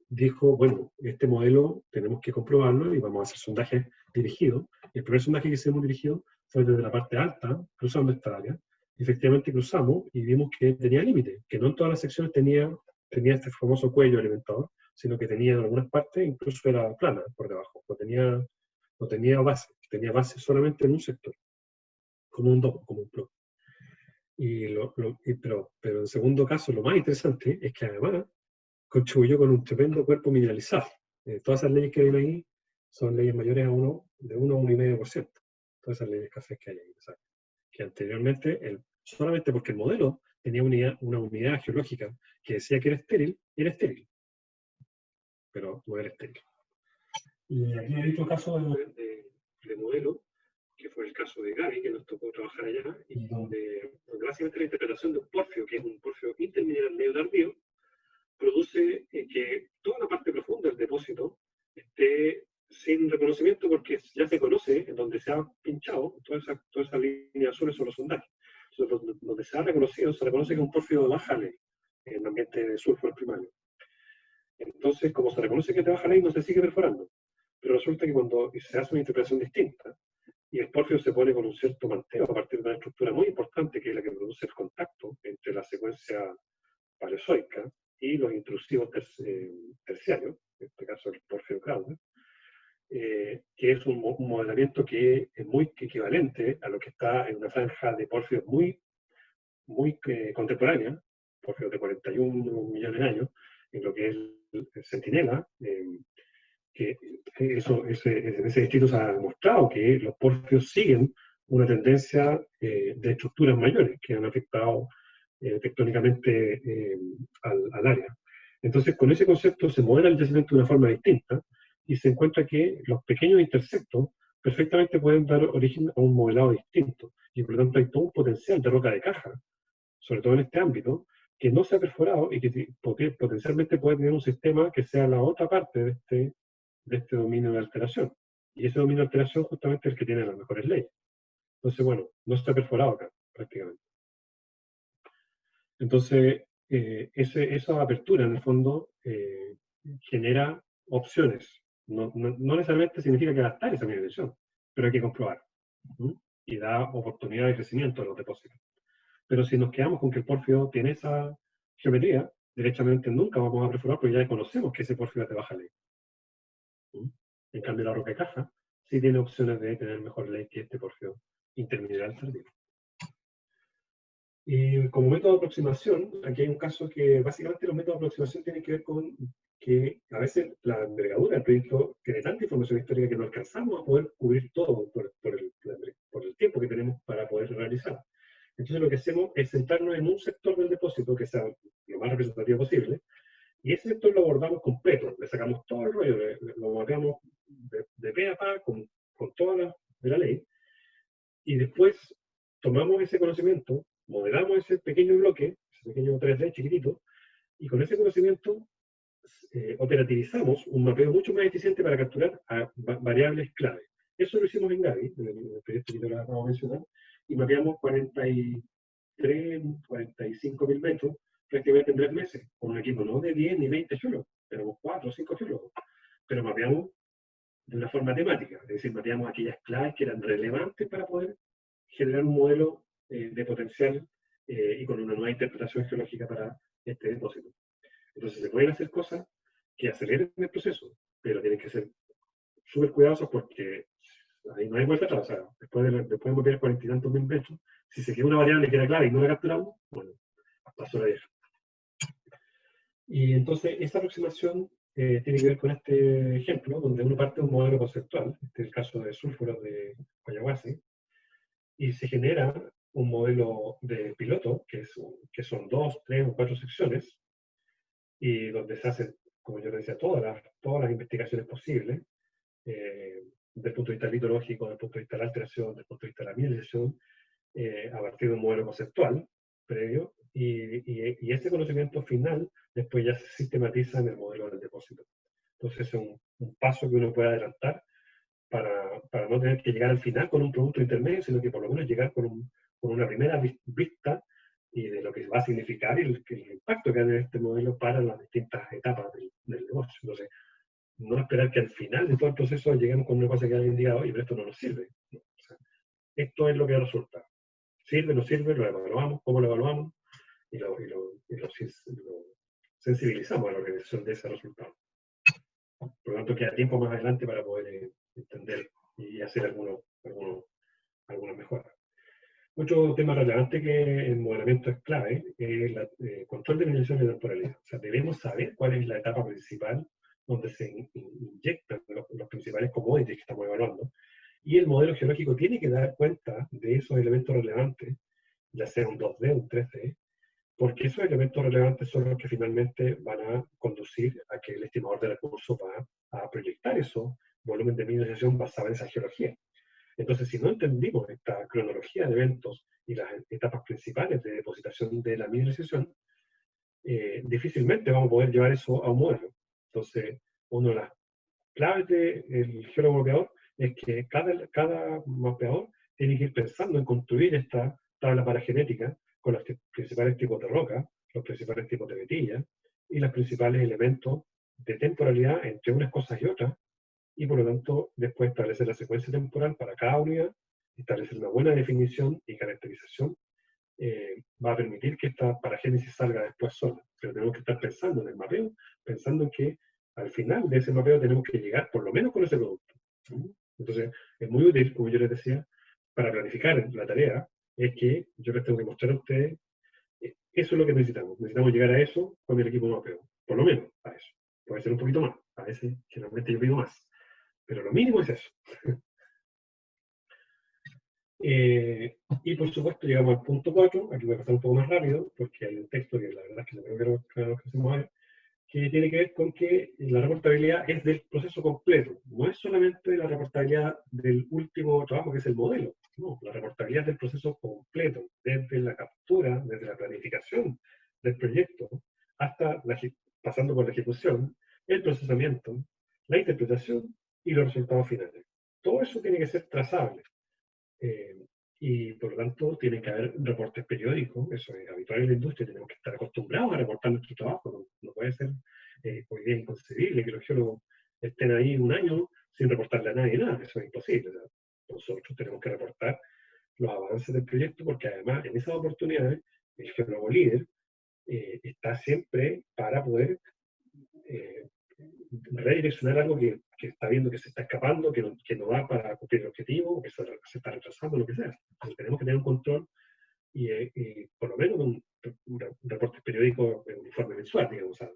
dijo, bueno, este modelo tenemos que comprobarlo y vamos a hacer sondajes dirigidos. El primer sondaje que hicimos dirigido fue desde la parte alta, cruzando esta área. Efectivamente cruzamos y vimos que tenía límite, que no en todas las secciones tenía este famoso cuello alimentador, sino que tenía en algunas partes, incluso era plana por debajo, no tenía base solamente en un sector, como un domo, como un bloque. Pero en segundo caso, lo más interesante es que además contribuyó con un tremendo cuerpo mineralizado. Todas esas leyes que ven ahí son leyes mayores de 1 a 1,5%. Todas esas leyes cafés que hay ahí. ¿Sabes? Que anteriormente, solamente porque el modelo tenía una unidad geológica que decía que era estéril. Pero no era estéril. Y aquí hay otro caso de modelo, que fue el caso de Gaby, que nos tocó trabajar allá, y donde básicamente la interpretación de un pórfido, que es un pórfido intermineral medio tardío, produce que toda la parte profunda del depósito esté sin buen reconocimiento porque ya se conoce en donde se ha pinchado, toda esa línea azul son los sondajes. Entonces, donde se ha reconocido, se reconoce que es un pórfido de baja ley en el ambiente de sulfuro primario. Entonces, como se reconoce que es de baja ley, no se sigue perforando. Pero resulta que cuando se hace una interpretación distinta y el pórfido se pone con un cierto manteo a partir de una estructura muy importante que es la que produce el contacto entre la secuencia paleozoica y los intrusivos terciarios, en este caso el pórfido Crowder, que es un modelamiento que es muy equivalente a lo que está en una franja de pórfidos muy contemporánea, pórfidos de 41 millones de años, en lo que es el centinela, que en ese distrito se ha demostrado que los pórfidos siguen una tendencia de estructuras mayores que han afectado tectónicamente al área. Entonces, con ese concepto se modela el yacimiento de una forma distinta y se encuentra que los pequeños intersectos perfectamente pueden dar origen a un modelado distinto y por lo tanto hay todo un potencial de roca de caja, sobre todo en este ámbito, que no se ha perforado y que potencialmente puede tener un sistema que sea la otra parte de este dominio de alteración. Y ese dominio de alteración justamente es el que tiene las mejores leyes. Entonces, bueno, no está perforado acá, prácticamente. Entonces, esa apertura, en el fondo, genera opciones. No necesariamente significa que va a estar esa migración, pero hay que comprobar. Y da oportunidad de crecimiento a los depósitos. Pero si nos quedamos con que el pórfido tiene esa geometría, derechamente nunca vamos a perforar porque ya conocemos que ese pórfido es de baja ley. En cambio, la roca de caja sí tiene opciones de tener mejor ley que este pórfido intermineral tardío. Y como método de aproximación, aquí hay un caso que básicamente los métodos de aproximación tienen que ver con que a veces la envergadura del proyecto tiene tanta información histórica que no alcanzamos a poder cubrir todo por el tiempo que tenemos para poder realizar. Entonces lo que hacemos es centrarnos en un sector del depósito que sea lo más representativo posible, y ese sector lo abordamos completo, le sacamos todo el rollo, lo mapeamos de pe a pa con toda la ley, y después tomamos ese conocimiento, modelamos ese pequeño bloque, ese pequeño 3D chiquitito, y con ese conocimiento operativizamos un mapeo mucho más eficiente para capturar a variables clave. Eso lo hicimos en Gavi, en el proyecto que yo les acabo de mencionar, y mapeamos 45 mil metros prácticamente en 3 meses, con un equipo no de 10 ni 20 geólogos, pero 4 o 5 geólogos. Pero mapeamos de una forma temática, es decir, mapeamos aquellas claves que eran relevantes para poder generar un modelo de potencial y con una nueva interpretación geológica para este depósito. Entonces se pueden hacer cosas que aceleren el proceso, pero tienen que ser súper cuidadosos porque ahí no hay vuelta atrás. O sea, después de mapear 40 y tantos mil metros, si se queda una variable que era clave y no la capturamos, bueno, pasó la vieja. Y entonces esta aproximación tiene que ver con este ejemplo, donde uno parte de un modelo conceptual, este es el caso de sulfuros de Collahuasi, y se genera un modelo de piloto, que son 2, 3 o 4 secciones, y donde se hacen, como yo decía, todas las investigaciones posibles, desde el punto de vista litológico, desde el punto de vista de la alteración, desde el punto de vista de la mineralización, a partir de un modelo conceptual previo, y ese conocimiento final después ya se sistematiza en el modelo del depósito. Entonces es un paso que uno puede adelantar para no tener que llegar al final con un producto intermedio, sino que por lo menos llegar con una primera vista y de lo que va a significar el impacto que va a tener este modelo para las distintas etapas del negocio. Entonces, no esperar que al final de todo el proceso lleguemos con una cosa que alguien diga, oye, pero esto no nos sirve. No, o sea, esto es lo que resulta. ¿Sirve, no sirve? Lo evaluamos, ¿cómo lo evaluamos? Y lo sensibilizamos a la organización de ese resultado. Por lo tanto, queda tiempo más adelante para poder entender y hacer algunas mejoras. Otro tema relevante que en modelamiento es clave es el control de mineralización y temporalidad. O sea, debemos saber cuál es la etapa principal donde se inyectan los principales commodities que estamos evaluando. Y el modelo geológico tiene que dar cuenta de esos elementos relevantes, ya sea un 2D o un 3D, porque esos elementos relevantes son los que finalmente van a conducir a que el estimador de recursos va a proyectar esos volumen de mineralización basado en esa geología. Entonces, si no entendimos esta cronología de eventos y las etapas principales de depositación de la mineralización, difícilmente vamos a poder llevar eso a un modelo. Entonces, una de las claves del geólogo mapeador es que cada mapeador tiene que ir pensando en construir esta tabla paragenética con los principales tipos de roca, los principales tipos de vetilla y los principales elementos de temporalidad entre unas cosas y otras, y por lo tanto después establecer la secuencia temporal para cada unidad, establecer una buena definición y caracterización, va a permitir que esta paragénesis salga después sola. Pero tenemos que estar pensando en el mapeo, pensando en que al final de ese mapeo tenemos que llegar por lo menos con ese producto. Entonces, es muy útil, como yo les decía, para planificar la tarea, es que yo les tengo que mostrar a ustedes, eso es lo que necesitamos. Necesitamos llegar a eso con el equipo de mapeo. Por lo menos a eso. Puede ser un poquito más. A veces, generalmente yo pido más. Pero lo mínimo es eso. Y por supuesto llegamos al punto 4, aquí voy a pasar un poco más rápido, porque hay un texto que la verdad es que no creo que lo hacemos a ver, que tiene que ver con que la reportabilidad es del proceso completo, no es solamente la reportabilidad del último trabajo que es el modelo, no, la reportabilidad es del proceso completo, desde la captura, desde la planificación del proyecto, hasta pasando por la ejecución, el procesamiento, la interpretación y los resultados finales. Todo eso tiene que ser trazable. Eh, y por lo tanto tienen que haber reportes periódicos, eso es habitual en la industria, tenemos que estar acostumbrados a reportar nuestro trabajo, no puede ser hoy día inconcebible que los geólogos estén ahí un año sin reportarle a nadie nada, eso es imposible. ¿Verdad? Nosotros tenemos que reportar los avances del proyecto porque además en esas oportunidades el geólogo líder está siempre para poder eh, redireccionar algo que está viendo que se está escapando, que no va para cumplir el objetivo, que se está retrasando, lo que sea. Entonces tenemos que tener un control y por lo menos un reporte periódico, un informe mensual, digamos. O sea,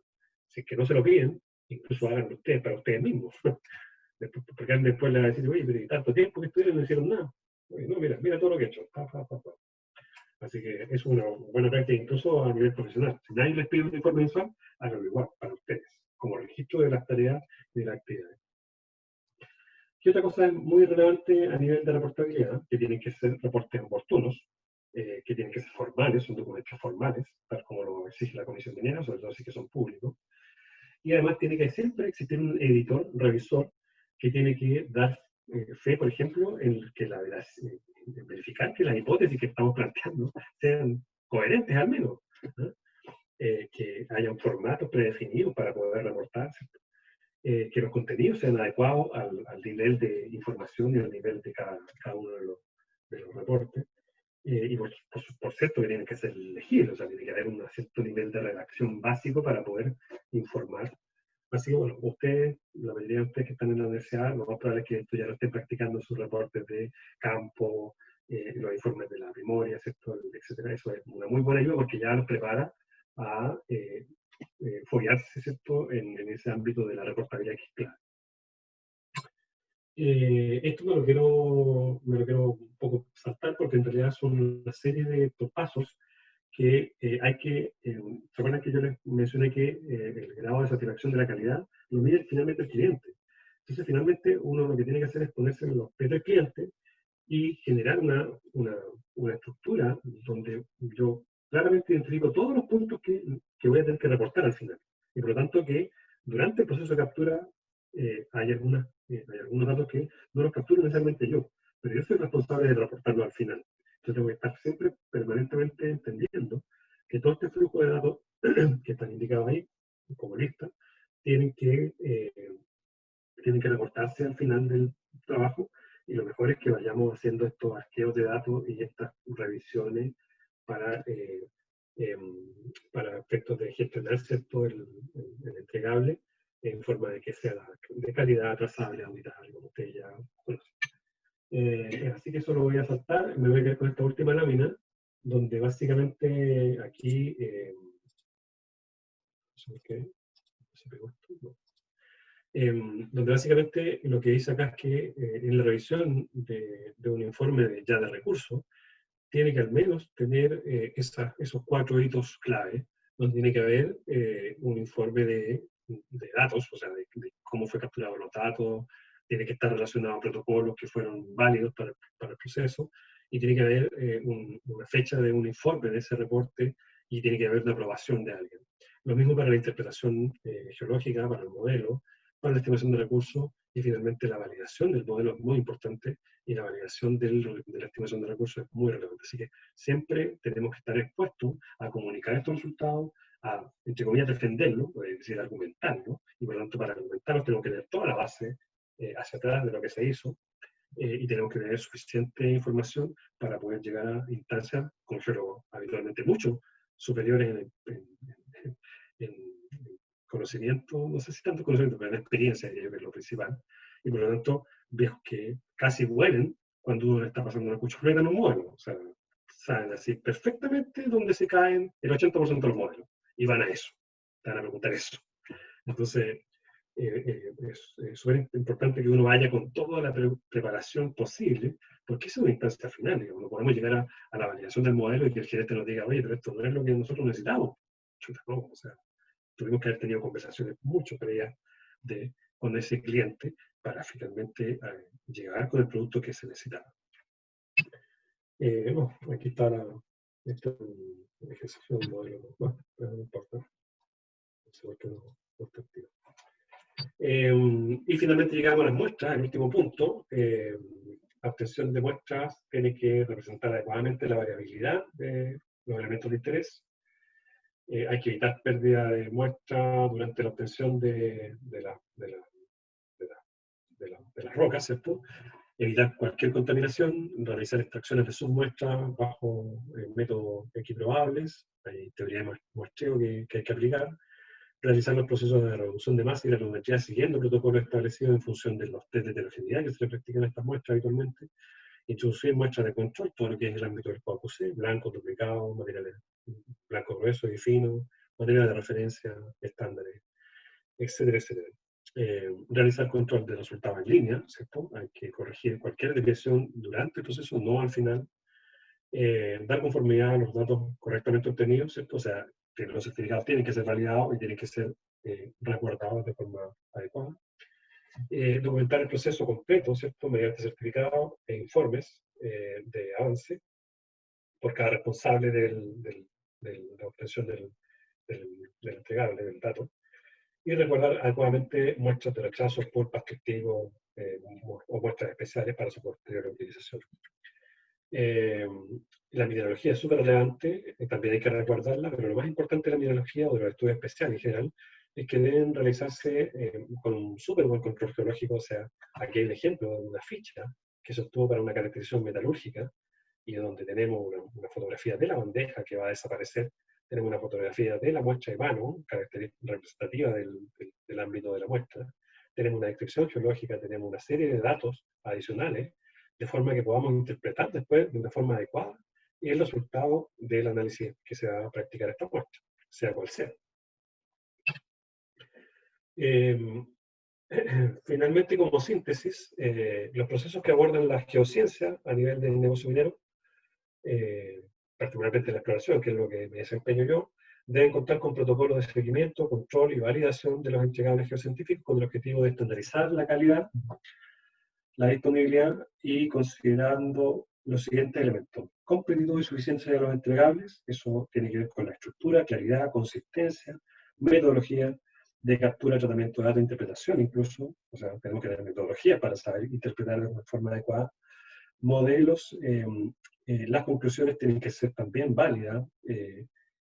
si es que no se lo piden, incluso háganlo ustedes para ustedes mismos. Porque después le van a decir, oye, pero tanto tiempo que estuvieron y no hicieron nada. Oye, no, mira todo lo que he hecho. Así que es una buena práctica incluso a nivel profesional. Si nadie les pide un informe mensual, háganlo igual para ustedes, como registro de las tareas y de las actividades. ¿Qué otra cosa es muy relevante a nivel de reportabilidad? Que tienen que ser reportes oportunos, que tienen que ser formales, son documentos formales, tal como lo exige la Comisión Minera, sobre todo si que son públicos. Y además tiene que siempre existir un editor, un revisor, que tiene que dar fe, por ejemplo, en que en verificar que las hipótesis que estamos planteando sean coherentes al menos. ¿No? Que haya un formato predefinido para poder reportar, que los contenidos sean adecuados al nivel de información y al nivel de cada uno de los reportes. Y por cierto que tienen que ser legibles, o sea, tiene que haber un cierto nivel de redacción básico para poder informar. Así que bueno, ustedes, la mayoría de ustedes que están en la universidad, lo más probable es que esto ya lo estén practicando sus reportes de campo, los informes de la memoria, ¿cierto? Etcétera. Eso es una muy buena ayuda porque ya los prepara a foguearse, ¿cierto? En ese ámbito de la reportabilidad que es clave. Esto me lo quiero un poco saltar porque en realidad son una serie de pasos que hay que, ¿se acuerdan que yo les mencioné que el grado de satisfacción de la calidad lo mide finalmente el cliente? Entonces finalmente uno lo que tiene que hacer es ponerse en los pies del cliente y generar una estructura donde yo claramente identifico todos los puntos que voy a tener que reportar al final. Y por lo tanto que durante el proceso de captura hay algunos datos que no los capturo necesariamente yo, pero yo soy responsable de reportarlo al final. Entonces tengo que estar siempre permanentemente entendiendo que todo este flujo de datos que están indicados ahí, como lista, tienen que, eh, tienen que reportarse al final del trabajo y lo mejor es que vayamos haciendo estos arqueos de datos y estas revisiones para, para efectos de gestionar ¿cierto? El entregable en forma de que sea de calidad, trazable, auditable, como ustedes ya conocen. Así que eso lo voy a saltar, me voy a quedar con esta última lámina, donde básicamente aquí, donde básicamente lo que dice acá es que en la revisión de un informe ya de recursos, tiene que al menos tener esos 4 hitos clave, donde tiene que haber un informe de datos, o sea, de cómo fue capturado los datos, tiene que estar relacionado a protocolos que fueron válidos para el proceso, y tiene que haber una fecha de un informe de ese reporte, y tiene que haber una aprobación de alguien. Lo mismo para la interpretación geológica, para el modelo, para la estimación de recursos, y finalmente la validación del modelo es muy importante, y la validación de la estimación de recursos es muy relevante. Así que siempre tenemos que estar expuestos a comunicar estos resultados, a, entre comillas, defenderlo, es decir, argumentarlo, y por lo tanto para argumentarlo tenemos que tener toda la base hacia atrás de lo que se hizo, y tenemos que tener suficiente información para poder llegar a instancias, considero habitualmente mucho superiores en conocimiento, no sé si tanto conocimiento, pero en experiencia, que es lo principal, y por lo tanto veo que casi mueren cuando uno le está pasando una cuchufleta en un modelo. O sea, saben así perfectamente dónde se caen el 80% de los modelos, y van a eso, te van a preguntar eso. Entonces, es súper importante que uno vaya con toda la preparación posible, porque esa es una instancia final. Digamos, no podemos llegar a la validación del modelo y que el gerente nos diga, oye, pero esto no es lo que nosotros necesitamos. Chuta, no, o sea, tuvimos que haber tenido conversaciones mucho previas con ese cliente para finalmente llegar con el producto que se necesitaba. Bueno, aquí está este es un ejercicio del modelo. Bueno, pero no importa. No sé por qué no está activo. Y finalmente llegamos a las muestras, el último punto. La obtención de muestras tiene que representar adecuadamente la variabilidad de los elementos de interés. Hay que evitar pérdida de muestra durante la obtención de las rocas, ¿cierto? Evitar cualquier contaminación, realizar extracciones de submuestras bajo métodos equiprobables, hay teoría de muestreo que hay que aplicar, realizar los procesos de reducción de masa y la volumetría siguiendo protocolos establecidos en función de los test de heterogeneidad que se le practican a estas muestras habitualmente, introducir muestras de control, todo lo que es el ámbito del QAQC, blanco, duplicado, materiales blanco grueso y fino, materiales de referencia, estándares, etcétera, etcétera. Realizar control de resultados en línea, ¿cierto? Hay que corregir cualquier desviación durante el proceso, no al final. Dar conformidad a los datos correctamente obtenidos, ¿cierto? O sea, que los certificados tienen que ser validados y tienen que ser resguardados de forma adecuada. Documentar el proceso completo, ¿cierto? Mediante certificados e informes de avance por cada responsable de la obtención del entregable, del dato. Y resguardar adecuadamente muestras de rechazo por perspectivo o muestras especiales para su posterior utilización. La mineralogía es súper relevante, también hay que resguardarla, pero lo más importante de la mineralogía o de los estudios especiales en general es que deben realizarse con un súper buen control geológico. O sea, aquí hay un ejemplo de una ficha que se obtuvo para una caracterización metalúrgica y donde tenemos una fotografía de la bandeja que va a desaparecer, tenemos una fotografía de la muestra de mano, representativa del ámbito de la muestra, tenemos una descripción geológica, tenemos una serie de datos adicionales, de forma que podamos interpretar después de una forma adecuada el resultado del análisis que se va a practicar esta muestra, sea cual sea. Finalmente, como síntesis, los procesos que abordan la geociencia a nivel del negocio minero, particularmente la exploración, que es lo que me desempeño yo, deben contar con protocolos de seguimiento, control y validación de los entregables geocientíficos con el objetivo de estandarizar la calidad, la disponibilidad y considerando los siguientes elementos: completitud y suficiencia de los entregables. Eso tiene que ver con la estructura, claridad, consistencia, metodología de captura, tratamiento de datos, interpretación incluso. O sea, tenemos que tener metodología para saber interpretar de una forma adecuada. Modelos, las conclusiones tienen que ser también válidas,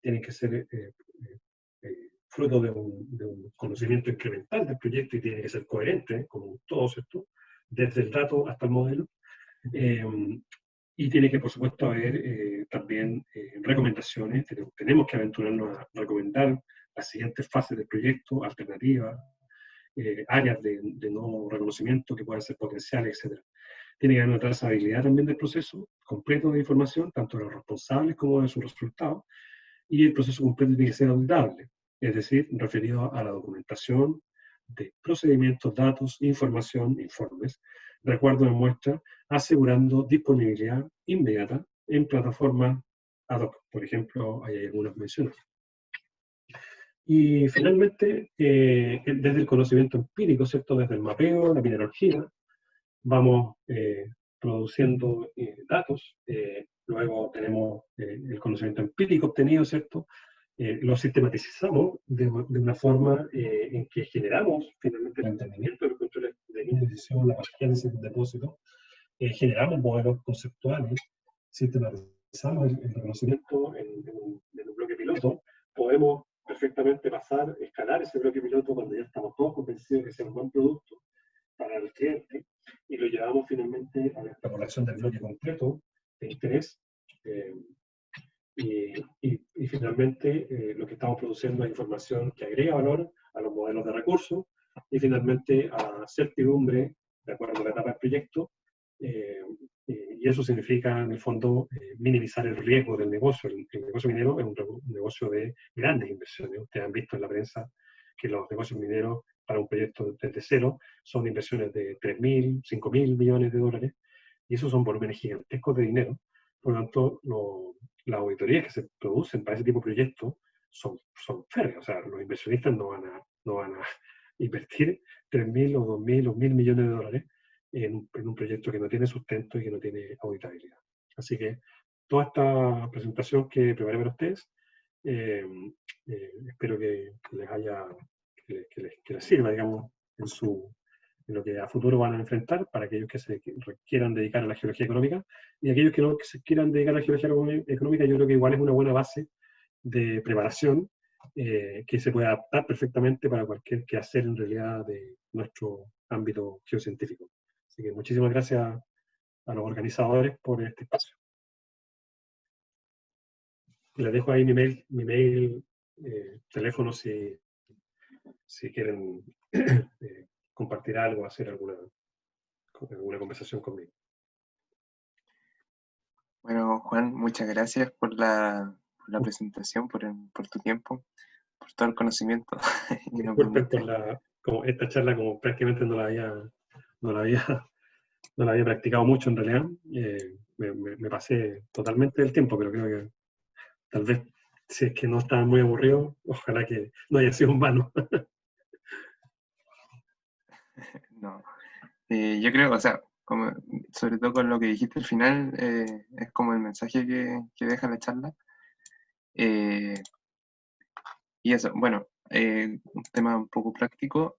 tienen que ser fruto de un conocimiento incremental del proyecto y tiene que ser coherente, como todo, ¿cierto? Desde el dato hasta el modelo. Y tiene que, por supuesto, haber también recomendaciones. Tenemos que aventurarnos a recomendar las siguientes fases del proyecto, alternativas, áreas de no reconocimiento que puedan ser potenciales, etc. Tiene que haber una trazabilidad también del proceso completo de información, tanto de los responsables como de sus resultados, y el proceso completo tiene que ser auditable, es decir, referido a la documentación de procedimientos, datos, información, informes, resguardo de muestras, asegurando disponibilidad inmediata en plataformas ad hoc. Por ejemplo, hay algunas mencionadas. Y finalmente, desde el conocimiento empírico, ¿cierto? Desde el mapeo, la mineralogía, vamos produciendo datos, luego tenemos el conocimiento empírico obtenido, ¿cierto? lo sistematizamos de una forma en que generamos finalmente el entendimiento de los controles de inhibición, la patogénesis del depósito, generamos modelos conceptuales, sistematizamos el reconocimiento en un bloque piloto, podemos perfectamente pasar, escalar ese bloque piloto cuando ya estamos todos convencidos que sea un buen producto para el cliente, y lo llevamos finalmente a la extrapolación del bloque completo de interés, y finalmente lo que estamos produciendo es información que agrega valor a los modelos de recursos, y finalmente a certidumbre de acuerdo a la etapa del proyecto, y eso significa en el fondo minimizar el riesgo del negocio. El negocio minero es un negocio de grandes inversiones. Ustedes han visto en la prensa que los negocios mineros para un proyecto desde cero son inversiones de 3.000, 5.000 millones de dólares, y esos son volúmenes gigantescos de dinero. Por lo tanto, las auditorías que se producen para ese tipo de proyectos son férreas. O sea, los inversionistas no van a invertir 3.000 o 2.000 o 1.000 millones de dólares en un proyecto que no tiene sustento y que no tiene auditabilidad. Así que toda esta presentación que preparé para ustedes, espero que les haya, que les sirva, digamos, en lo que a futuro van a enfrentar, para aquellos que se quieran dedicar a la geología económica, y aquellos que no se quieran dedicar a la geología económica. Yo creo que igual es una buena base de preparación que se puede adaptar perfectamente para cualquier quehacer en realidad de nuestro ámbito geocientífico. Así que muchísimas gracias a los organizadores por este espacio. Les dejo ahí mi mail, teléfono si quieren compartir algo, hacer alguna conversación conmigo. Bueno, Juan, muchas gracias por la presentación, por tu tiempo, por todo el conocimiento. Disculpen como esta charla, como prácticamente no la había practicado mucho en realidad. Me pasé totalmente del tiempo, pero creo que tal vez, si es que no estaba muy aburrido, ojalá que no haya sido en vano. No, yo creo, o sea, sobre todo con lo que dijiste al final, es como el mensaje que deja la charla. Y eso, bueno, un tema un poco práctico.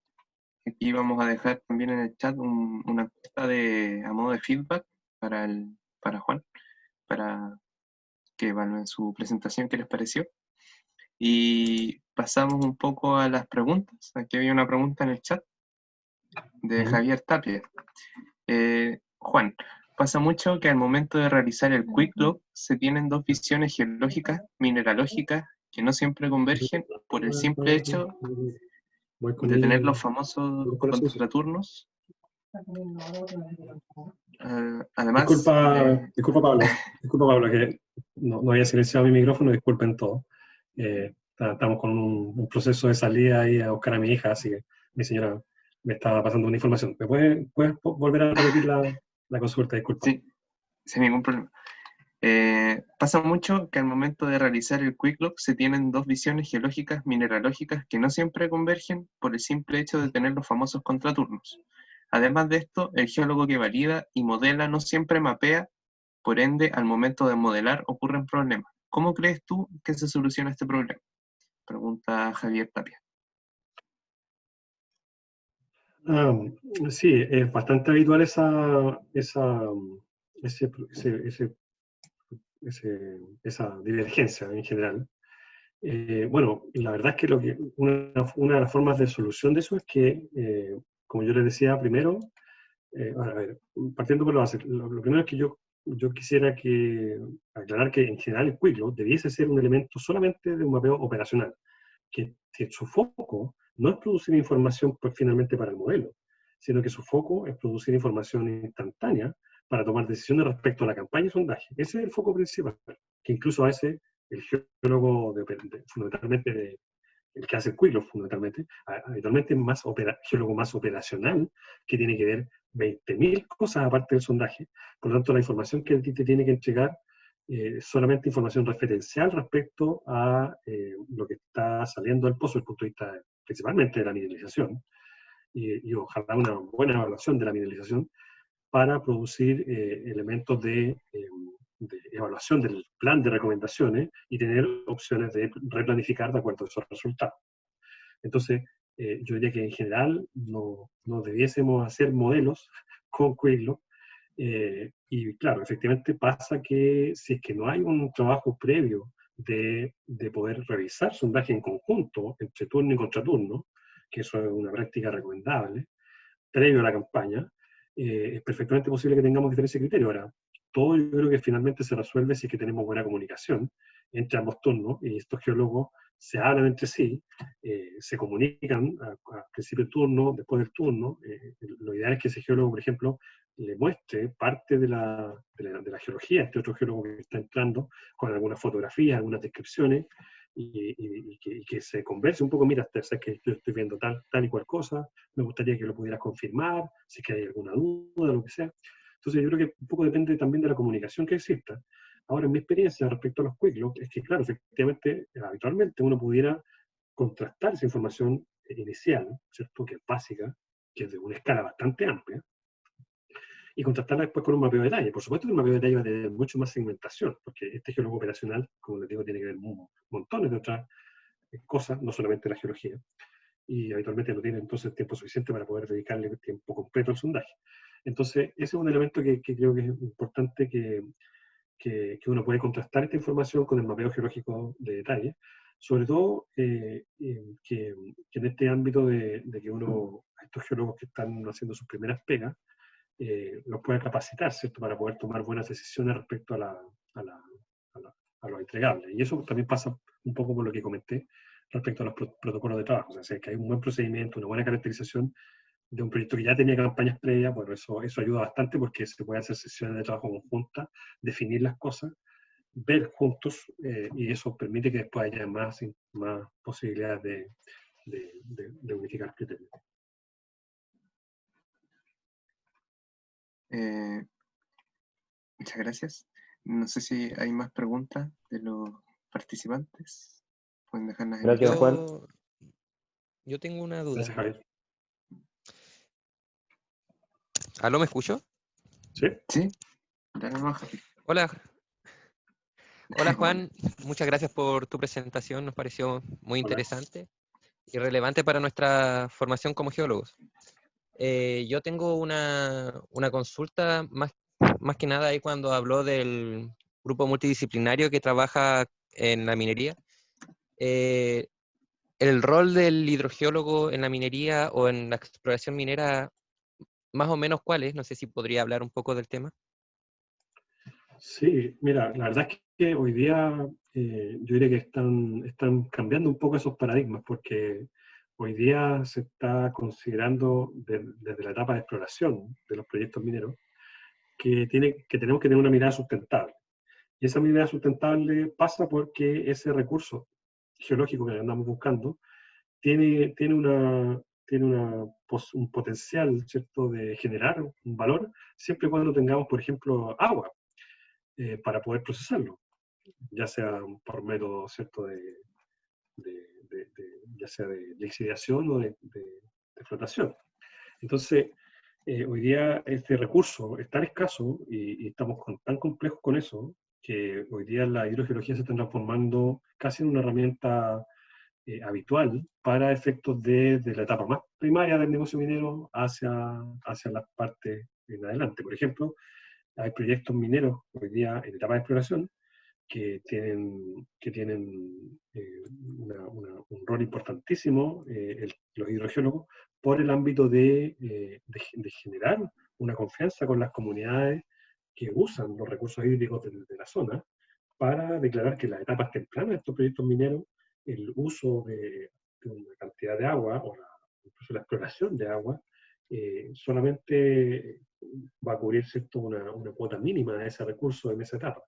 Aquí vamos a dejar también en el chat una encuesta a modo de feedback para Juan, para que evalúen su presentación, qué les pareció. Y pasamos un poco a las preguntas. Aquí había una pregunta en el chat de Javier Tapia. Juan, pasa mucho que al momento de realizar el Quick Look se tienen dos visiones geológicas, mineralógicas, que no siempre convergen por el simple hecho de tener los famosos contraturnos. Además, disculpa Pablo, que no había silenciado mi micrófono, disculpen todo. Estamos con un proceso de salida ahí a buscar a mi hija, así que mi señora me estaba pasando una información. ¿Me puedes volver a repetir la consulta? Disculpa. Sí, sin ningún problema. Pasa mucho que al momento de realizar el Quick Look se tienen dos visiones geológicas, mineralógicas, que no siempre convergen por el simple hecho de tener los famosos contraturnos. Además de esto, el geólogo que valida y modela no siempre mapea, por ende, al momento de modelar ocurren problemas. ¿Cómo crees tú que se soluciona este problema? Pregunta Javier Tapia. Sí, es bastante habitual esa divergencia en general. Bueno, la verdad es que una de las formas de solución de eso es que, como yo les decía primero, a ver, partiendo por lo básico, lo primero es que yo quisiera aclarar que en general el Quick Look debiese ser un elemento solamente de un mapeo operacional, que su foco no es producir información pues, finalmente para el modelo, sino que su foco es producir información instantánea para tomar decisiones respecto a la campaña y sondaje. Ese es el foco principal, que incluso a veces el geólogo, fundamentalmente el que hace el Quick Look, fundamentalmente, habitualmente es geólogo más operacional, que tiene que ver 20.000 cosas aparte del sondaje. Por lo tanto, la información que él te tiene que entregar solamente información referencial respecto a lo que está saliendo del pozo desde el punto de vista principalmente de la mineralización, y ojalá una buena evaluación de la mineralización para producir elementos de de evaluación del plan de recomendaciones y tener opciones de replanificar de acuerdo a esos resultados. Entonces, yo diría que en general no debiésemos hacer modelos con Quizlet. Y claro, efectivamente pasa que si es que no hay un trabajo previo de poder revisar sondaje en conjunto entre turno y contraturno, que eso es una práctica recomendable, previo a la campaña, es perfectamente posible que tengamos diferentes criterios. Ahora, todo yo creo que finalmente se resuelve si es que tenemos buena comunicación entre ambos turnos y estos geólogos se hablan entre sí, se comunican al principio del turno, después del turno. Lo ideal es que ese geólogo, por ejemplo, le muestre parte de la geología a este otro geólogo que está entrando, con algunas fotografías, algunas descripciones, y que se converse un poco. Mira, sabes que yo estoy viendo tal y cual cosa, me gustaría que lo pudieras confirmar, si es que hay alguna duda, lo que sea. Entonces yo creo que un poco depende también de la comunicación que exista. Ahora, en mi experiencia respecto a los Quizlet, es que, claro, efectivamente, habitualmente uno pudiera contrastar esa información inicial, ¿cierto?, que es básica, que es de una escala bastante amplia, y contrastarla después con un mapeo de detalle. Por supuesto que el mapeo de detalle va a tener mucho más segmentación, porque este geólogo operacional, como les digo, tiene que ver montones de otras cosas, no solamente la geología, y habitualmente no tiene entonces tiempo suficiente para poder dedicarle tiempo completo al sondaje. Entonces, ese es un elemento que creo que es importante que uno puede contrastar esta información con el mapeo geológico de detalle, sobre todo que en este ámbito de que uno, a estos geólogos que están haciendo sus primeras pegas, los pueda capacitar, ¿cierto?, para poder tomar buenas decisiones respecto a lo entregable. Y eso también pasa un poco por lo que comenté respecto a los protocolos de trabajo. O sea, que hay un buen procedimiento, una buena caracterización de un proyecto que ya tenía campañas previas. Bueno, eso ayuda bastante porque se puede hacer sesiones de trabajo conjuntas, definir las cosas, ver juntos, y eso permite que después haya más posibilidades de unificar criterios. Muchas gracias. No sé si hay más preguntas de los participantes. Pueden dejarlas en el Gracias, chat. Juan. Yo tengo una duda. Gracias, Javier. ¿Aló, me escucho? ¿Sí? Sí, dale nomás, Javi. Hola. Hola, Juan. Muchas gracias por tu presentación. Nos pareció muy interesante y relevante para nuestra formación como geólogos. Yo tengo una consulta más que nada ahí cuando habló del grupo multidisciplinario que trabaja en la minería. El rol del hidrogeólogo en la minería o en la exploración minera, más o menos, ¿cuál es? No sé si podría hablar un poco del tema. Sí, mira, la verdad es que hoy día yo diría que están cambiando un poco esos paradigmas, porque hoy día se está considerando desde la etapa de exploración de los proyectos mineros que tenemos que tener una mirada sustentable. Y esa mirada sustentable pasa porque ese recurso geológico que andamos buscando tiene un potencial, ¿cierto?, de generar un valor, siempre y cuando tengamos, por ejemplo, agua para poder procesarlo, ya sea por método, ¿cierto?, ya sea de lixiviación o de flotación. Entonces, hoy día este recurso es tan escaso y estamos tan complejos con eso, que hoy día la hidrogeología se está transformando casi en una herramienta habitual para efectos de la etapa más primaria del negocio minero hacia la parte en adelante. Por ejemplo, hay proyectos mineros hoy día en etapa de exploración que tienen un rol importantísimo, los hidrogeólogos, por el ámbito de generar una confianza con las comunidades que usan los recursos hídricos de la zona, para declarar que en las etapas tempranas de estos proyectos mineros, el uso de una cantidad de agua, o incluso la exploración de agua, solamente va a cubrir, ¿cierto?, una cuota mínima de ese recurso en esa etapa.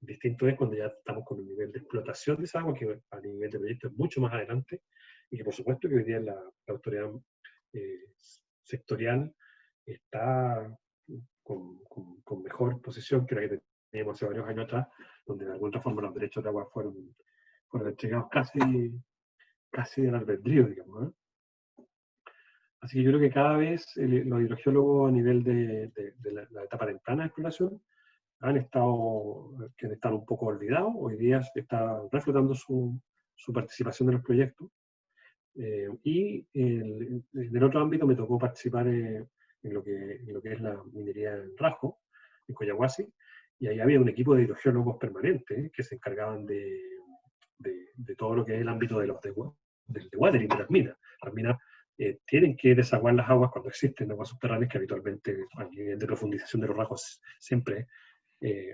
Distinto es cuando ya estamos con un nivel de explotación de esa agua, que a nivel de proyecto es mucho más adelante, y que por supuesto que hoy día la autoridad sectorial está con mejor posición que la que teníamos hace varios años atrás, donde de alguna forma los derechos de agua fueron entregados casi al albedrío, digamos, ¿eh? Así que yo creo que cada vez los hidrogeólogos a nivel de la etapa temprana de exploración que han estado un poco olvidados, hoy día está reflotando su participación en los proyectos. Y en el otro ámbito me tocó participar en lo que es la minería en Rasco, en Coyahuasi, y ahí había un equipo de hidrogeólogos permanentes que se encargaban de todo lo que es el ámbito del dewatering de las minas. Las minas tienen que desaguar las aguas cuando existen aguas subterráneas, que habitualmente a nivel de profundización de los rasgos siempre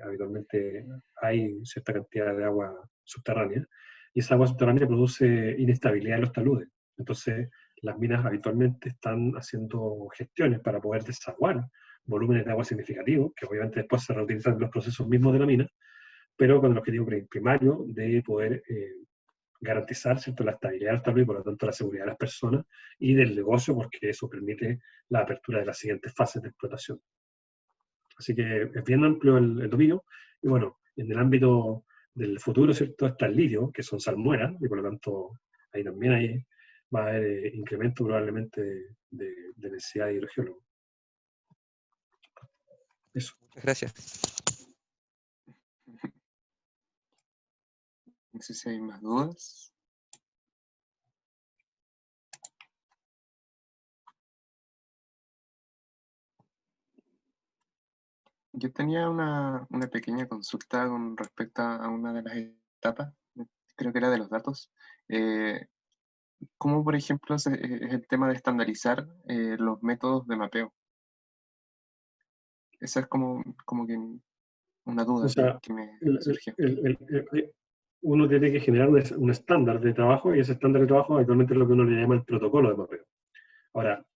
habitualmente hay cierta cantidad de agua subterránea, y esa agua subterránea produce inestabilidad en los taludes. Entonces, las minas habitualmente están haciendo gestiones para poder desaguar volúmenes de agua significativos, que obviamente después se reutilizan en los procesos mismos de la mina, pero con el objetivo primario de poder garantizar, ¿cierto?, la estabilidad del talud y por lo tanto la seguridad de las personas y del negocio, porque eso permite la apertura de las siguientes fases de explotación. Así que es bien amplio el dominio. Y bueno, en el ámbito del futuro, ¿cierto?, está el litio, que son salmueras, y por lo tanto ahí también va a haber incremento probablemente de necesidad de hidrogeólogos. Eso. Muchas gracias. No sé si hay más dudas. Yo tenía una pequeña consulta con respecto a una de las etapas, creo que era de los datos. ¿Cómo, por ejemplo, es el tema de estandarizar los métodos de mapeo? Esa es como que una duda O sea, que me el- surgió. uno tiene que generar un estándar de trabajo, y ese estándar de trabajo actualmente es lo que uno le llama el protocolo de mapeo. Ahora,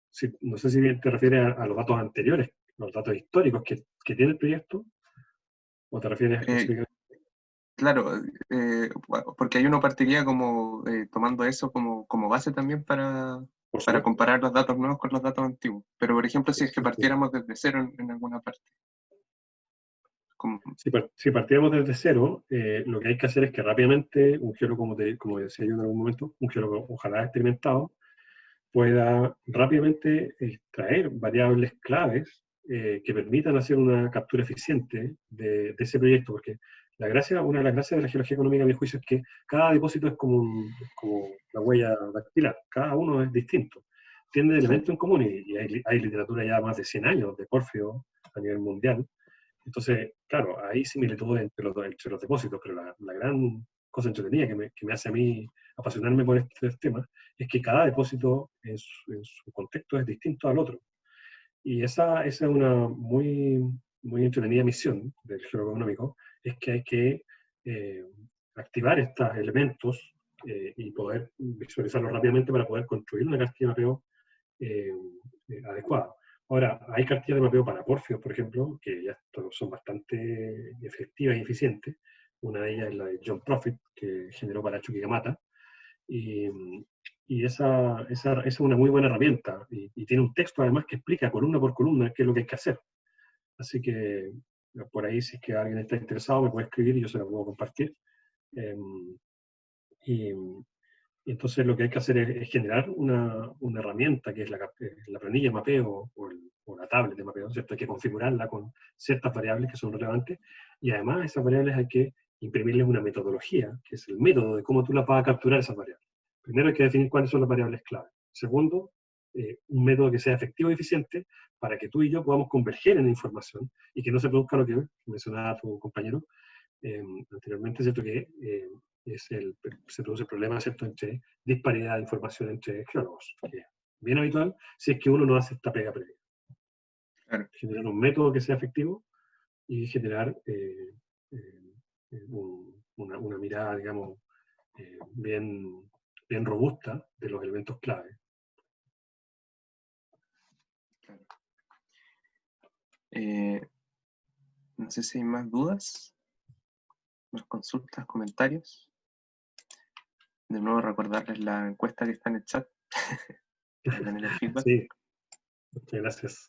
no sé si bien te refieres a los datos anteriores, los datos históricos que tiene el proyecto, o te refieres específicamente. Claro, porque ahí uno partiría como tomando eso como base también para Por supuesto. comparar los datos nuevos con los datos antiguos. Pero, por ejemplo, si es que partiéramos desde cero en alguna parte. Si partiéramos desde cero, lo que hay que hacer es que rápidamente un geólogo, como decía yo en algún momento, un geólogo ojalá experimentado, pueda rápidamente extraer variables claves que permitan hacer una captura eficiente de ese proyecto, porque una de las gracias de la geología económica, a mi juicio, es que cada depósito es como la huella dactilar, cada uno es distinto, tiene elementos en común, y hay literatura ya de más de 100 años de Porfio a nivel mundial. Entonces, claro, hay similitudes entre los depósitos, pero la gran cosa entretenida que me hace a mí apasionarme por este tema es que cada depósito en su contexto es distinto al otro. Y esa es una muy, muy entretenida misión del geólogo económico, es que hay que activar estos elementos y poder visualizarlos rápidamente para poder construir una cartilla de mapeo adecuada. Ahora, hay cartillas de mapeo para porfios, por ejemplo, que ya son bastante efectivas y eficientes. Una de ellas es la de John Profit, que generó para Chuquicamata. Y esa es una muy buena herramienta. Y tiene un texto, además, que explica columna por columna qué es lo que hay que hacer. Así que, por ahí, si es que alguien está interesado, me puede escribir y yo se lo puedo compartir. Y entonces lo que hay que hacer es generar una herramienta que es la planilla de mapeo o la tablet de mapeo, ¿cierto? Hay que configurarla con ciertas variables que son relevantes, y además a esas variables hay que imprimirles una metodología, que es el método de cómo tú las vas a capturar esas variables. Primero hay que definir cuáles son las variables clave. Segundo, un método que sea efectivo y eficiente para que tú y yo podamos converger en información y que no se produzca lo que mencionaba tu compañero anteriormente, ¿cierto? Que se produce el problema, ¿cierto?, entre disparidad de información entre geólogos, que es bien habitual si es que uno no hace esta pega previa. Claro. Generar un método que sea efectivo y generar una mirada, digamos, bien robusta de los elementos clave. Claro. No sé si hay más dudas, más consultas, comentarios. De nuevo recordarles la encuesta que está en el chat para tener el feedback. Sí, muchas gracias.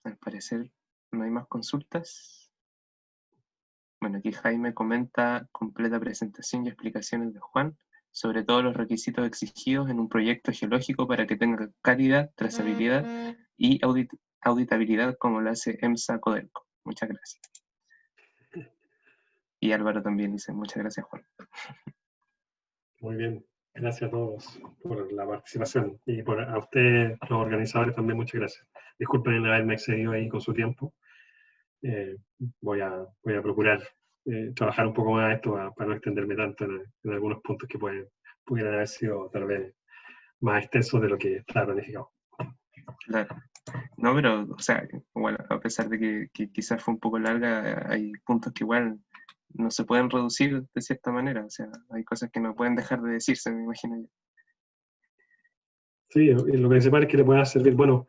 Al parecer no hay más consultas. Bueno, aquí Jaime comenta completa presentación y explicaciones de Juan. sobre todos los requisitos exigidos en un proyecto geológico para que tenga calidad, trazabilidad y auditabilidad como lo hace EMSA Codelco. Muchas gracias. Y Álvaro también dice, muchas gracias, Juan. Muy bien. Gracias a todos por la participación y a ustedes, los organizadores, también muchas gracias. Disculpen el haberme excedido ahí con su tiempo. Voy a procurar trabajar un poco más esto para no extenderme tanto en algunos puntos que pudieran haber sido tal vez más extensos de lo que estaba planificado. Claro. No, pero, o sea, bueno, a pesar de que quizás fue un poco larga, hay puntos que igual no se pueden reducir de cierta manera. O sea, hay cosas que no pueden dejar de decirse, me imagino yo. Sí, y lo principal es que le pueda servir, bueno,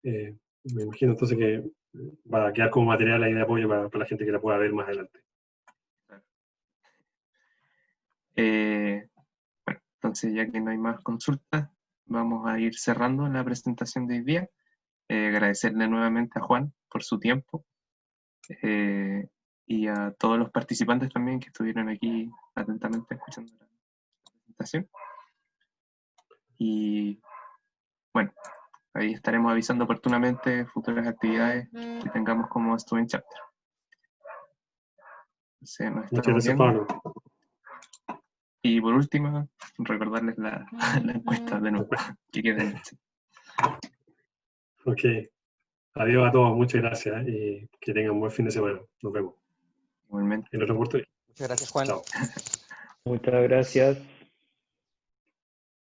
me imagino entonces que va a quedar como material ahí de apoyo para la gente que la pueda ver más adelante. Bueno, entonces ya que no hay más consultas, vamos a ir cerrando la presentación de hoy día. Agradecerle nuevamente a Juan por su tiempo y a todos los participantes también que estuvieron aquí atentamente escuchando la presentación. Y bueno, ahí estaremos avisando oportunamente futuras actividades que tengamos como Student Chapter. Entonces, nos Muchas gracias, viendo. Pablo. Y por último, recordarles la encuesta de nuevo, que queden. Ok. Adiós a todos, muchas gracias y que tengan un buen fin de semana. Nos vemos. Igualmente. En otra oportunidad. Muchas gracias, Juan. Chao. Muchas gracias.